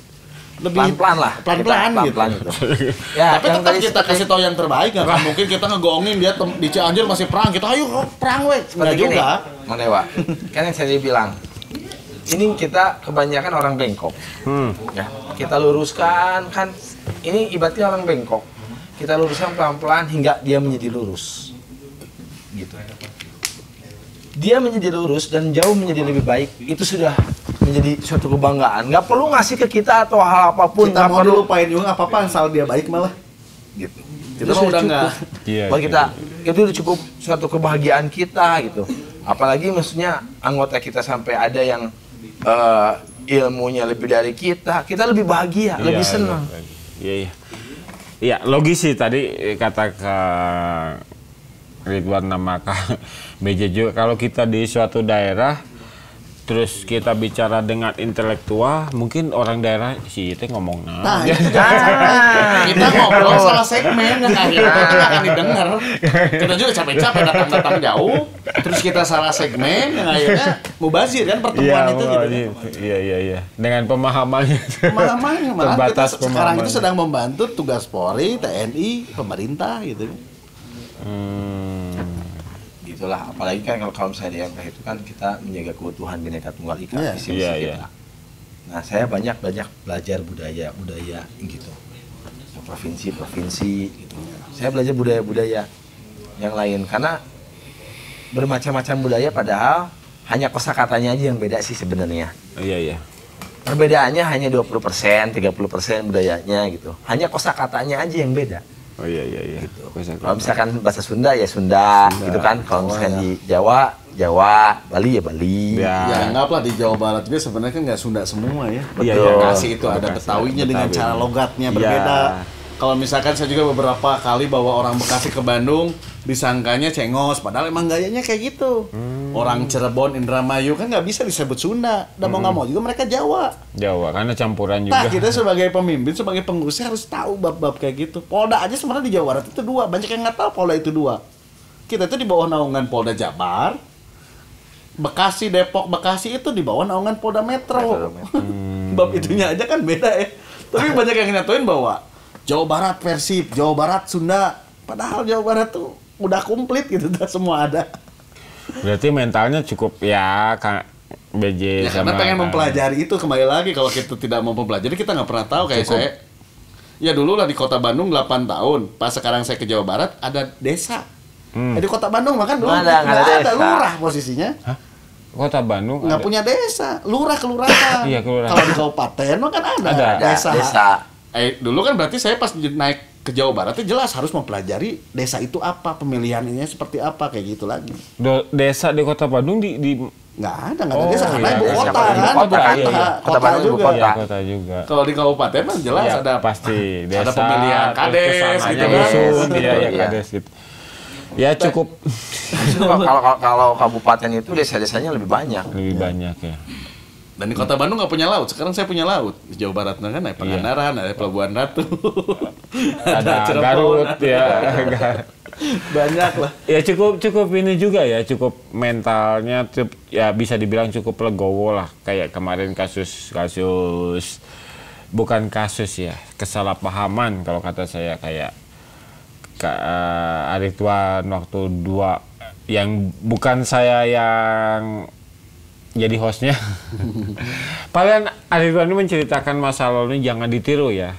pelan-pelan lah, pelan-pelan gitu. Ya, tapi tetap kita kasih tahu yang terbaik, nggak mungkin kita ngegoongin dia di Cianjur masih perang, kita ayo perang weh, nggak juga. Mang Dewa, kan yang saya bilang, ini kita kebanyakan orang bengkok, ya kita luruskan kan, ini ibaratnya orang bengkok, kita luruskan pelan-pelan hingga dia menjadi lurus, gitu. Dia menjadi lurus dan jauh menjadi lebih baik, itu sudah menjadi suatu kebanggaan. Nggak perlu ngasih ke kita atau hal apapun. Kita mau dilupain juga apa-apa asal dia baik malah. Gitu. Kita udah nggak. Buat kita itu udah cukup suatu kebahagiaan kita gitu. Apalagi maksudnya anggota kita sampai ada yang ilmunya lebih dari kita lebih bahagia, lebih senang. Iya, logis sih tadi kata Kak Ridwan nama Kak BJ juga, kalau kita di suatu daerah terus kita bicara dengan intelektual, mungkin orang daerah si itu ngomong kita ngobrol salah segmen yang akhirnya kita akan didengar. Kita juga capek-capek datang jauh, terus kita salah segmen yang akhirnya mubazir kan pertemuan itu gitu. Iya. Dengan pemahamannya terbatas. Kita sekarang itu sedang membantu tugas Polri, TNI, pemerintah gitu. Itulah, apalagi kan kalau misalnya di MPH itu kan kita menjaga keutuhan Bhinneka Tunggal Ika, visi kita. Nah, saya banyak belajar budaya gitu, provinsi gitu. Saya belajar budaya yang lain karena bermacam-macam budaya, padahal hanya kosakatanya aja yang beda sih sebenarnya. Iya. Perbedaannya hanya 20%, 30% budayanya gitu. Hanya kosakatanya aja yang beda. Oh iya. Gitu. Kalau misalkan bahasa Sunda ya Sunda. Gitu kan. Kalau misalkan di Jawa, Bali ya Bali. Ya anggaplah di Jawa Barat juga sebenarnya kan nggak Sunda semua ya. Betul. Bekasi itu ada Betawinya dengan cara logatnya berbeda. Kalau misalkan saya juga beberapa kali bawa orang Bekasi ke Bandung, disangkanya cengos, padahal emang gayanya kayak gitu. Orang Cirebon, Indramayu kan nggak bisa disebut Sunda, dan mau nggak mau juga mereka Jawa, karena campuran juga. Nah, kita sebagai pemimpin, sebagai pengurus harus tahu bab-bab kayak gitu. Polda aja sebenarnya di Jawa Barat itu 2, banyak yang nggak tahu Polda itu 2. Kita itu di bawah naungan Polda Jabar, Bekasi, Depok, Bekasi itu di bawah naungan Polda Metro. Bab itunya aja kan beda ya. Tapi banyak yang nyatuin bahwa Jawa Barat Persib, Jawa Barat Sunda, padahal Jawa Barat tuh udah komplit gitu, semua ada. Berarti mentalnya cukup ya Kak BJ ya, karena pengen mempelajari itu, kembali lagi kalau kita tidak mau mempelajari kita nggak pernah tahu. Kayak saya ya dulu lah di Kota Bandung 8 tahun, pas sekarang saya ke Jawa Barat ada desa. Di Kota Bandung mah kan dulu nggak ada lurah posisinya. Hah? Kota Bandung nggak punya desa, lurah kelurahan. Iya, kelurahan. Kalau di kabupaten mah kan ada desa. Dulu kan berarti saya pas naik ke Jawa Barat itu jelas harus mempelajari desa itu apa, pemilihannya seperti apa, kayak gitu lagi. Desa di Kota Bandung di nggak ada desa karena ibu kota kan, kota juga. Kalau di kabupaten mah jelas ada pasti desa, ada pemilihan kades gitu kan. Kades gitu. Ya cukup. Kalau kabupaten itu desa-desanya lebih banyak. Banyak ya. Dan di Kota Bandung nggak punya laut. Sekarang saya punya laut. Di Jawa Barat kan ada Pangandaran, ada Pelabuhan Ratu, ada Garut ya. Banyak lah. Ya cukup ini juga ya, cukup mentalnya ya bisa dibilang cukup legowo lah. Kayak kemarin kasus bukan kasus ya, kesalahpahaman kalau kata saya, kayak Ridwan waktu 2 yang bukan saya yang jadi hostnya. Paling Ridwan ini menceritakan masa lalu jangan ditiru ya.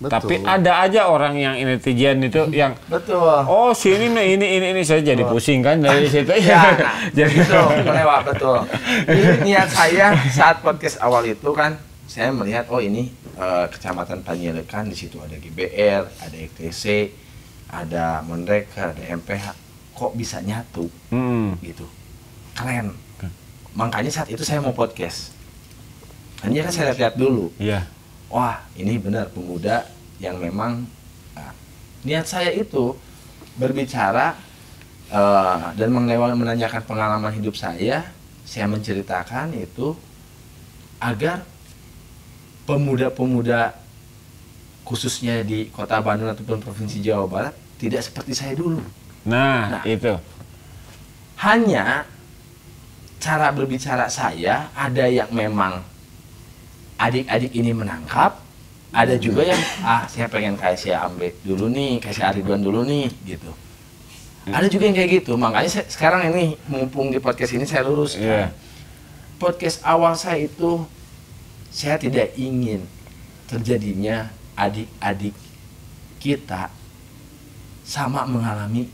Betul. Tapi ada aja orang yang netizen itu yang betul. Oh sini ini saya jadi pusing kan dari situ ya. Jadi betul. Ini niat saya saat podcast awal itu kan saya melihat ini Kecamatan Panjailekan, di situ ada GBR, ada ETC, ada Monreker, ada MPH. Kok bisa nyatu? Gitu. Keren. Makanya saat itu saya mau podcast. Hanya kan saya lihat dulu. Iya. Wah, ini benar pemuda yang memang niat saya itu berbicara dan menanyakan pengalaman hidup saya saya menceritakan itu agar pemuda-pemuda khususnya di Kota Bandung ataupun Provinsi Jawa Barat tidak seperti saya dulu. Nah, itu. Hanya cara berbicara saya ada yang memang adik-adik ini menangkap, ada juga yang saya pengen kayak saya Ambek dulu nih, kayak saya Ridwan dulu nih gitu. Ada juga yang kayak gitu. Makanya sekarang ini mumpung di podcast ini saya luruskan. Podcast awal saya itu saya tidak ingin terjadinya adik-adik kita sama mengalami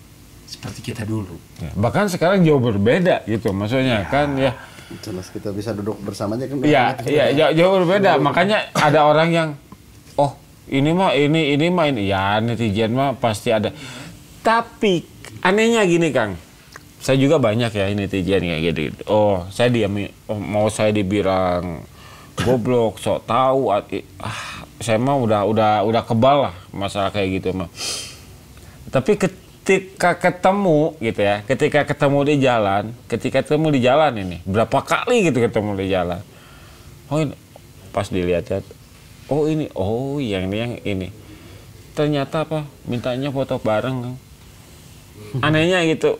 seperti kita dulu. Ya, bahkan sekarang jauh berbeda gitu, maksudnya kan ya. Jelas kita bisa duduk bersamanya kan. Iya, jauh berbeda. Makanya ada orang yang, oh ini mah ini, ya netizen mah pasti ada. Tapi anehnya gini Kang, saya juga banyak ya netizen kayak gitu. Oh saya mau saya dibilang goblok, sok tahu, saya mah udah kebal lah masalah kayak gitu mah. Tapi ketika ketemu gitu ya, ketika ketemu di jalan ini, berapa kali gitu ketemu di jalan. Oh ini, pas dilihat-lihat, oh ini, oh yang ini. Ternyata apa? Mintanya foto bareng. Anehnya gitu.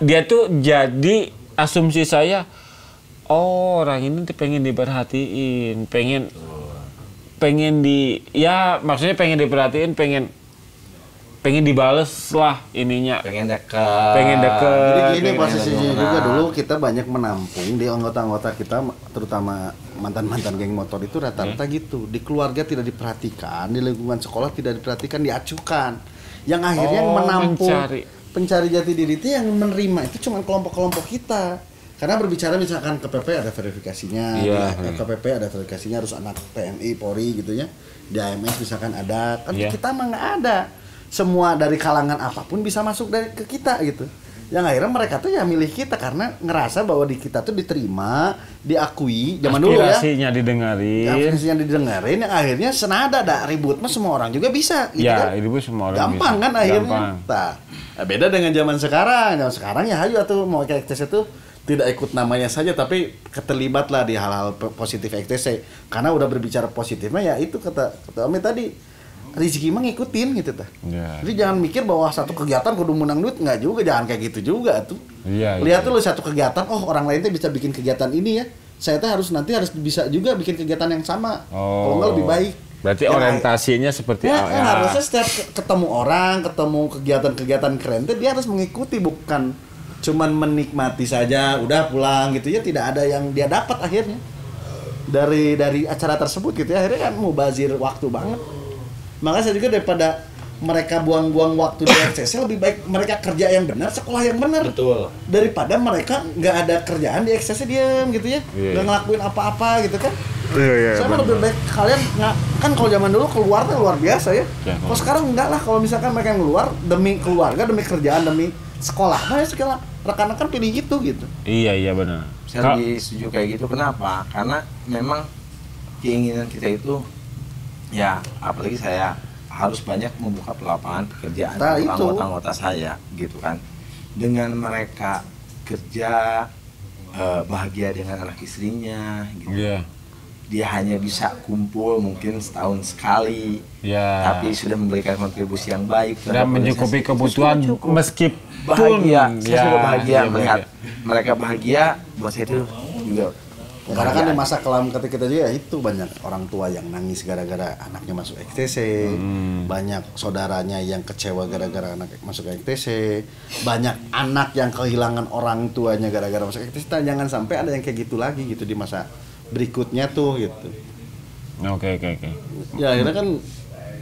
Dia tuh jadi asumsi saya, oh orang ini tuh pengen diperhatiin, pengen maksudnya pengen diperhatiin, pengen dibales lah ininya. Pengen deket. Jadi gini posisinya juga dulu kita banyak menampung di anggota-anggota kita, terutama mantan-mantan geng motor itu rata-rata gitu. Di keluarga tidak diperhatikan, di lingkungan sekolah tidak diperhatikan, diacukan. Yang akhirnya menampung pencari jati diri itu yang menerima itu cuma kelompok-kelompok kita. Karena berbicara misalkan KPP ada verifikasinya, di KPP ada verifikasinya harus anak TNI, Polri gitu ya. Di AMS misalkan ada, kan kita mah nggak ada. Semua dari kalangan apapun bisa masuk ke kita gitu. Yang akhirnya mereka tuh ya milih kita karena ngerasa bahwa di kita tuh diterima, diakui. Zaman dulu ya. Aspirasinya didengarin. Yang akhirnya senada ribut mah semua orang juga bisa. Gitu kan? Ribut semua orang gampang bisa. Kan akhirnya. Nah, beda dengan zaman sekarang. Zaman sekarang ya hayu tuh mau ke XTC tuh tidak ikut namanya saja tapi keterlibat lah di hal-hal positif XTC. Karena udah berbicara positifnya ya itu kata Ome tadi. Rezeki mah ngikutin gitu tah. Jadi jangan mikir bahwa satu kegiatan kudu menang duit, enggak juga, jangan kayak gitu juga tuh. Lihat dulu satu kegiatan, oh orang lain tuh bisa bikin kegiatan ini ya. Saya tuh harus bisa juga bikin kegiatan yang sama. Kalau enggak lebih baik. Berarti orientasinya seperti harusnya setiap ketemu orang, ketemu kegiatan-kegiatan keren tuh dia harus mengikuti, bukan cuman menikmati saja udah pulang gitu ya, tidak ada yang dia dapat akhirnya. Dari acara tersebut gitu ya, akhirnya kan mubazir waktu banget. Makanya saya juga daripada mereka buang-buang waktu di XTC lebih baik mereka kerja yang benar, sekolah yang benar. Betul. Daripada mereka nggak ada kerjaan di XTC diam gitu ya, nggak ngelakuin apa-apa gitu kan. Saya mah lebih baik kalian nggak, kan kalau zaman dulu keluar tuh luar biasa ya. Kalau sekarang enggak lah, kalau misalkan mereka yang keluar demi keluarga, demi kerjaan, demi sekolah, nah segala rekan-rekan pilih gitu. Iya benar. Saya lebih setuju kayak gitu. Kenapa? Karena memang keinginan kita itu ya, apalagi saya harus banyak membuka lapangan pekerjaan untuk anggota-anggota saya gitu kan. Dengan mereka kerja bahagia dengan anak istrinya gitu. Dia hanya bisa kumpul mungkin setahun sekali, tapi sudah memberikan kontribusi yang baik dan mencukupi kebutuhan meskipun bahagia. Saya sudah bahagia melihat mereka bahagia, buat saya itu juga. Karena kan di masa kelam ketika kita juga itu banyak orang tua yang nangis gara-gara anaknya masuk XTC, banyak saudaranya yang kecewa gara-gara anak masuk XTC, banyak anak yang kehilangan orang tuanya gara-gara masuk XTC. Jangan sampai ada yang kayak gitu lagi gitu di masa berikutnya tuh gitu. Oke. Ya akhirnya kan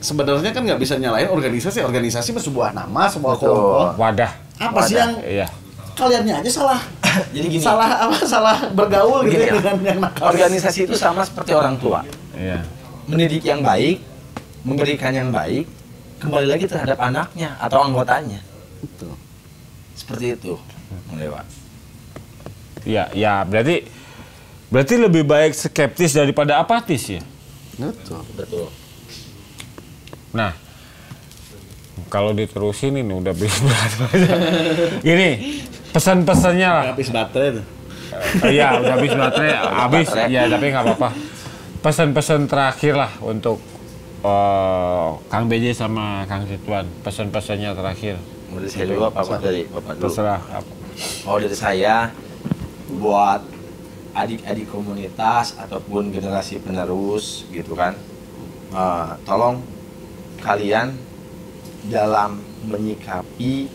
sebenarnya kan nggak bisa nyalain organisasi bersebuah nama, sebuah kelompok. Wadah. Apa sih yang kaliannya aja salah? Jadi gini, salah bergaul gitu ya dengan yang nakal. Organisasi itu sama seperti orang tua. Mendidik yang baik, memberikan yang baik, kembali lagi terhadap anaknya atau anggotanya. Betul. Seperti itu, Dewa. Ya, berarti lebih baik skeptis daripada apatis ya. Betul. Nah, kalau diterusin ini udah berat banget. Gini, pesan-pesannya lah. Habis baterai tuh. Iya, udah habis baterai, habis. Ya, tapi nggak apa-apa. Pesan-pesan terakhir lah untuk Kang BJ sama Kang Ridwan. Pesan-pesannya terakhir. Menurut saya juga apa dari Bapak dulu? Terserah. Oh, dari saya buat adik-adik komunitas ataupun generasi penerus gitu kan, tolong kalian dalam menyikapi,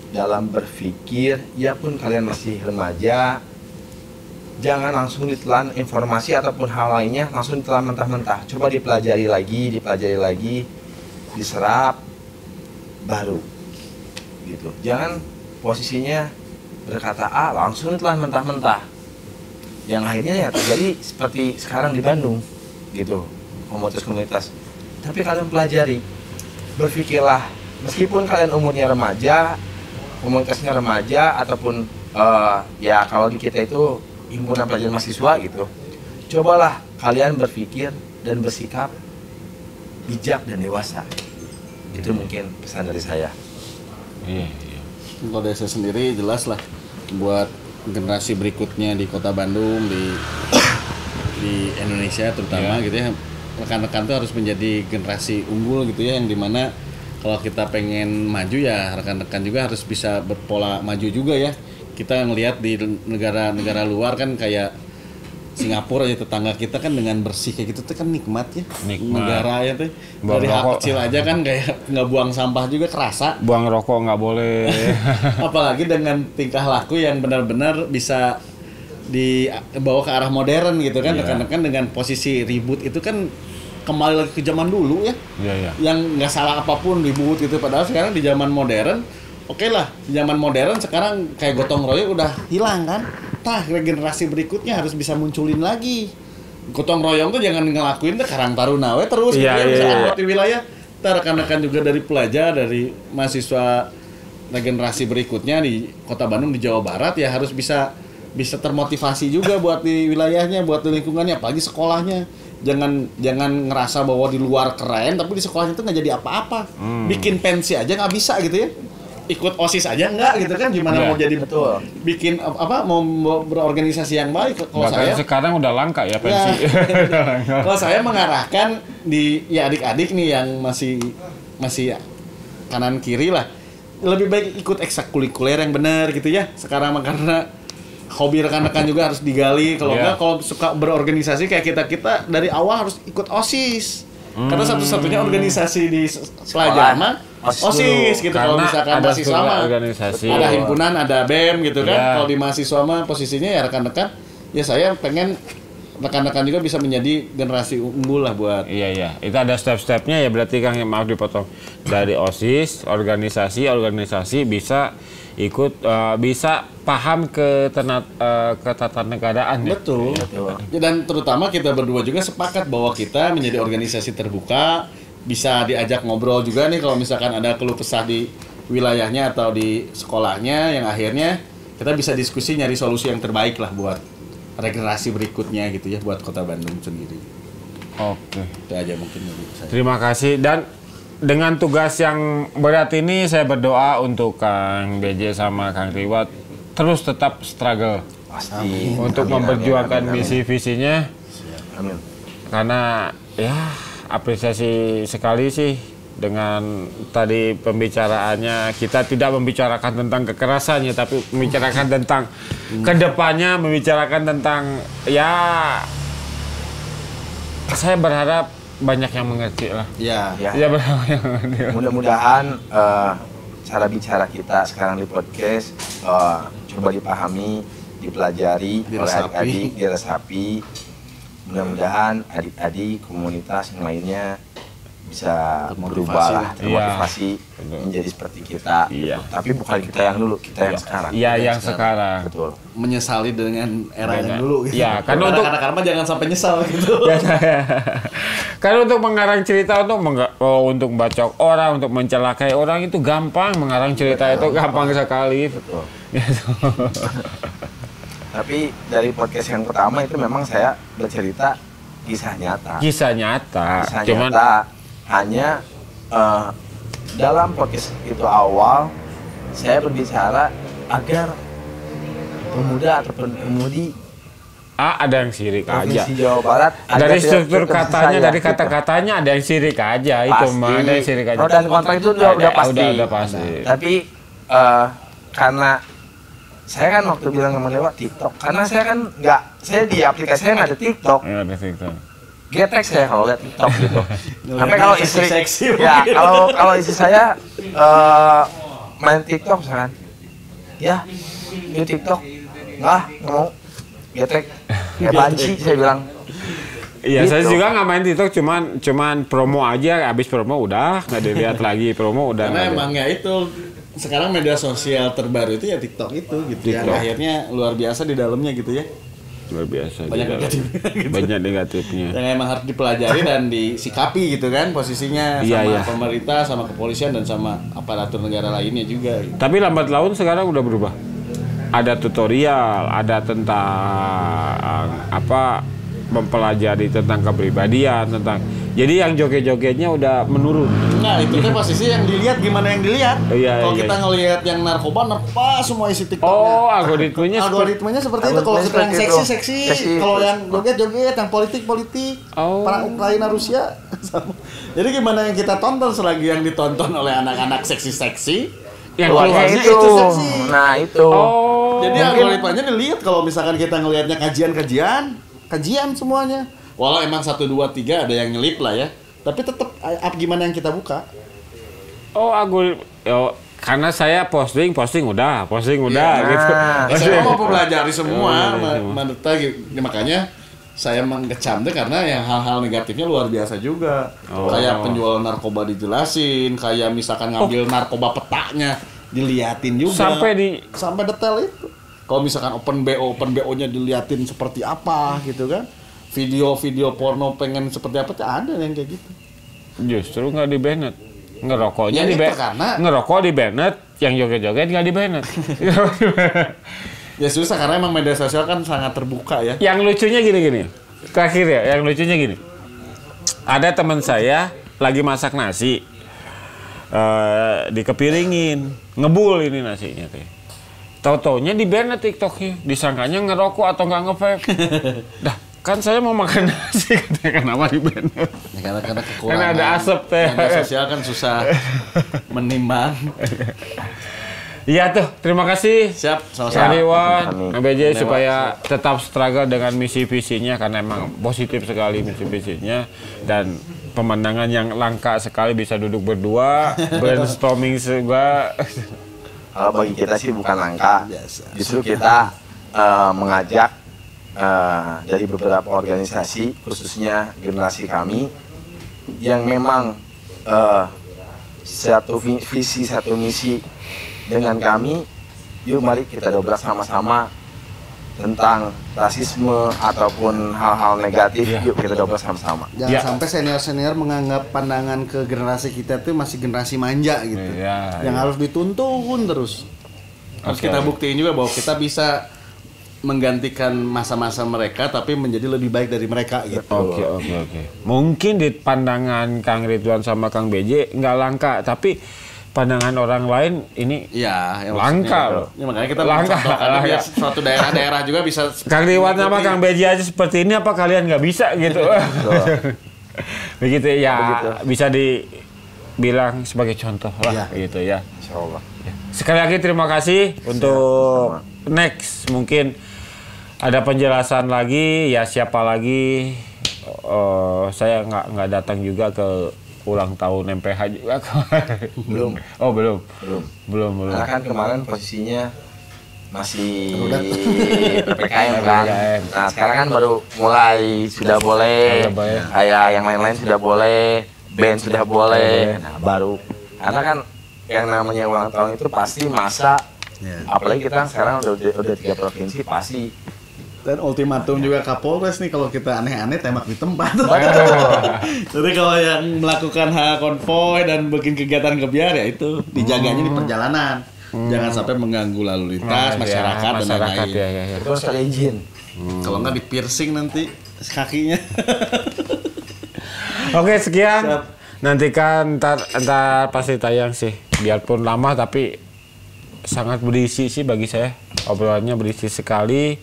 dalam berpikir, ya pun kalian masih remaja, jangan langsung ditelan informasi ataupun hal lainnya langsung ditelan mentah-mentah. Coba dipelajari lagi, diserap, baru gitu. Jangan posisinya berkata A langsung ditelan mentah-mentah. Yang akhirnya ya terjadi seperti sekarang di Bandung gitu, komunitas-komunitas. Tapi kalian pelajari, berpikirlah, meskipun kalian umurnya remaja, komunitasnya remaja ataupun ya kalau di kita itu himpunan pelajar mahasiswa gitu, cobalah kalian berpikir dan bersikap bijak dan dewasa. Itu mungkin pesan dari saya. Iya. Kalau dari saya sendiri jelas lah buat generasi berikutnya di Kota Bandung, di Indonesia terutama gitu ya, rekan-rekan tuh harus menjadi generasi unggul gitu ya, yang dimana kalau kita pengen maju ya rekan-rekan juga harus bisa berpola maju juga ya. Kita ngelihat di negara-negara luar kan kayak Singapura aja, tetangga kita kan dengan bersih kayak gitu tuh kan nikmat ya. Negara ya tuh. Dari hal kecil aja kan kayak nggak buang sampah juga kerasa. Buang rokok nggak boleh. Apalagi dengan tingkah laku yang benar-benar bisa dibawa ke arah modern gitu kan. Rekan-rekan dengan posisi ribut itu kan kembali lagi ke zaman dulu ya. Yang nggak salah apapun ribut gitu. Padahal sekarang di zaman modern, oke lah, di zaman modern sekarang kayak gotong royong udah hilang kan. Tah, generasi berikutnya harus bisa munculin lagi. Gotong royong tuh jangan ngelakuin tuh Karang Taruna we terus misalkan buat di wilayah. Rekan-rekan juga dari pelajar, dari mahasiswa generasi berikutnya di Kota Bandung, di Jawa Barat ya harus bisa termotivasi juga buat di wilayahnya, buat di lingkungannya, apalagi sekolahnya. Jangan ngerasa bahwa di luar keren tapi di sekolahnya itu nggak jadi apa-apa. Bikin pensi aja nggak bisa gitu ya. Ikut OSIS aja enggak gitu kan, gimana mau jadi betul bikin mau berorganisasi yang baik. Kalau saya sekarang udah langka ya pensi. Kalau saya mengarahkan di adik-adik nih yang masih kanan kiri lah, lebih baik ikut ekstrakurikuler yang benar gitu ya sekarang, karena hobi rekan-rekan juga harus digali. Kalau enggak, kalau suka berorganisasi kayak kita dari awal harus ikut OSIS. Karena satu-satunya organisasi di pelajar mah OSIS gitu. Kalau misalkan mahasiswa mah ada himpunan, ada BEM gitu kan. Kalau di mahasiswa mah posisinya ya rekan-rekan, ya saya pengen rekan-rekan juga bisa menjadi generasi unggul lah buat. Iya. Itu ada step-stepnya ya, berarti Kang, maaf dipotong. Dari OSIS, organisasi bisa ikut, bisa paham ketatanegaraan. Betul. Dan terutama kita berdua juga sepakat bahwa kita menjadi organisasi terbuka, bisa diajak ngobrol juga nih kalau misalkan ada keluh kesah di wilayahnya atau di sekolahnya, yang akhirnya kita bisa diskusi nyari solusi yang terbaik lah buat regenerasi berikutnya gitu ya, buat Kota Bandung sendiri. Oke. Itu aja mungkin dari saya. Terima kasih. Dan dengan tugas yang berat ini saya berdoa untuk Kang BJ sama Kang Ridwan terus tetap struggle. Pasti. Untuk memperjuangkan misi-visinya. Amin. Karena ya apresiasi sekali sih dengan tadi pembicaraannya. Kita tidak membicarakan tentang kekerasannya, tapi membicarakan tentang kedepannya, membicarakan tentang ya, saya berharap banyak yang mengerti lah. Ya. Banyak yang mengerti. Mudah-mudahan cara bicara kita sekarang di podcast coba dipahami, dipelajari oleh adik-adik, diresapi. Mudah-mudahan adik-adik komunitas yang lainnya bisa berubah lah, termotivasi menjadi seperti kita. Tapi bukan kita yang dulu, kita yang sekarang. Iya, yang sekarang. Betul. Menyesali dengan era yang dulu gitu. Iya, karena untuk anak-anak jangan sampai nyesal gitu. Karena untuk mengarang cerita, untuk membacok orang, untuk mencelakai orang itu gampang. Mengarang cerita itu gampang sekali. Betul. Tapi dari podcast yang pertama itu memang saya bercerita kisah nyata. Kisah nyata. Hanya dalam podcast itu awal saya berbicara agar pemuda ataupun pemudi ada yang sirik aja. Jawa Barat. Dari struktur katanya, dari kata-katanya ada yang sirik aja. Itu mah ada yang sirik aja. Dan kontrak itu udah pasti. Udah pasti. Tapi karena saya kan waktu bilang sama Dewa TikTok, karena saya kan saya di aplikasi saya nggak ada TikTok. Iya, ada TikTok. Getek saya kalau lihat TikTok gitu. Sampai kalau istri, ya kalau istri saya main TikTok misalkan, ya di TikTok, nggak mau. Getek, kayak banci saya bilang. Iya, gitu. saya juga nggak main TikTok, cuman promo aja, habis promo udah nggak dilihat lagi, promo udah. Karena emang ya itu sekarang media sosial terbaru itu ya TikTok itu gitu ya. Akhirnya luar biasa di dalamnya gitu ya. Luar biasa. Banyak negatifnya. Gitu. Banyak negatifnya. Yang emang harus dipelajari dan disikapi gitu kan posisinya sama pemerintah, sama kepolisian dan sama aparatur negara lainnya juga. Gitu. Tapi lambat laun sekarang udah berubah. Ada tutorial, ada tentang mempelajari tentang kepribadian, jadi yang joget-jogetnya udah menurun. Nah, itu kan posisi yang dilihat gimana yang dilihat. Kalau kita ngelihat yang narkoba semua isi TikToknya. Oh, algoritmanya seperti itu. Kalau kita yang seksi, kalau yang joget-joget, yang politik, para Ukraina Rusia. Jadi gimana yang kita tonton selagi yang ditonton oleh anak-anak seksi-seksi, yang keluarnya itu seksi. Nah, itu. Jadi algoritmanya dilihat kalau misalkan kita ngelihatnya kajian semuanya. Walau emang 1, 2, 3 ada yang nyelip lah ya. Tapi tetap gimana yang kita buka. Karena saya posting udah gitu. Saya mau pelajari semua, makanya saya mengecam deh karena yang hal-hal negatifnya luar biasa juga. Kayak penjual narkoba dijelasin, kayak misalkan ngambil narkoba petanya diliatin juga. Sampai detail itu. Kalau misalkan open BO-nya diliatin seperti apa gitu kan. Video-video porno pengen seperti apa ada yang kayak gitu. Justru nggak di-banned. Ngerokoknya karena ngerokok di-banned, yang joget-joget nggak di-banned. Ya susah karena emang media sosial kan sangat terbuka ya. Yang lucunya gini. Terakhir ya, yang lucunya gini. Ada teman saya lagi masak nasi. Dikepiringin, ngebul ini nasinya teh. Tau-taunya di-ban TikToknya, disangkanya ngerokok atau nggak nge-vape. Dah, kan saya mau makan nasi, katanya kenapa di-ban? Ya, karena kekurangan. Karena ada asap teh. Media sosial kan susah menimbang. Iya tuh, terima kasih. Siap, sama-sama. Iwan, BJ supaya tetap struggle dengan misi visinya karena emang positif sekali misi visinya dan pemandangan yang langka sekali bisa duduk berdua, brainstorming juga. Kalau bagi kita sih bukan langka, justru kita mengajak dari beberapa organisasi, khususnya generasi kami, yang memang satu visi, satu misi dengan kami. Yuk mari kita dobrak sama-sama tentang rasisme ataupun hal-hal negatif, yuk kita dobrak sama-sama. Jangan sampai senior-senior menganggap pandangan ke generasi kita tuh masih generasi manja gitu. Yang harus dituntun terus. Harus kita buktiin juga bahwa kita bisa menggantikan masa-masa mereka tapi menjadi lebih baik dari mereka gitu. Oke. Mungkin di pandangan Kang Ridwan sama Kang BJ nggak langka, tapi pandangan orang lain ini langka loh. Ya, makanya kita mencontohkan biar suatu daerah-daerah juga bisa. Kang Ridwan sama Kang BJ aja seperti ini, apa kalian nggak bisa gitu? Begitu ya, bisa dibilang sebagai contoh lah gitu ya. Insyaallah. Sekali lagi terima kasih untuk next mungkin ada penjelasan lagi ya, siapa lagi. Saya nggak datang juga ke ulang tahun MPH juga. Belum. Oh, belum. Karena kan kemarin posisinya masih PPKM kan. Nah, sekarang kan baru mulai sudah boleh. Kayak yang lain-lain sudah boleh, band sudah boleh. Nah, baru karena kan yang namanya ulang tahun itu pasti masa. Apalagi kita sekarang udah 3 provinsi pasti. Dan ultimatum juga Kapolres nih, kalau kita aneh-aneh tembak di tempat. Jadi kalau yang melakukan hal konvoy dan bikin kegiatan kebiar ya itu dijaganya di perjalanan. Jangan sampai mengganggu lalu lintas masyarakat dan lain-lain. Itu harus ada izin. Kalau nggak di piercing nanti kakinya. Oke, sekian. Nantikan ntar pasti tayang sih. Biarpun lama tapi sangat berisi sih bagi saya. obrolannya berisi sekali.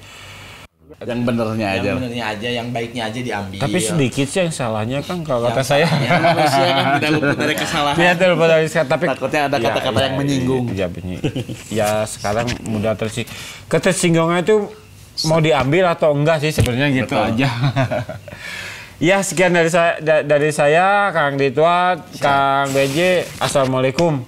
Yang benernya aja. Yang benernya aja, yang baiknya aja diambil. Tapi sedikit sih yang salahnya kan kalau kata saya. Ya, manusia kan tidak luput dari kesalahan. Tidak luput dari kesalahan, tapi takutnya ada kata-kata yang menyinggung. Ya sekarang mudah ketersinggungan itu mau diambil atau enggak sih sebenarnya gitu aja. Ya sekian dari saya Kang Ditwat, Kang BJ. Assalamualaikum.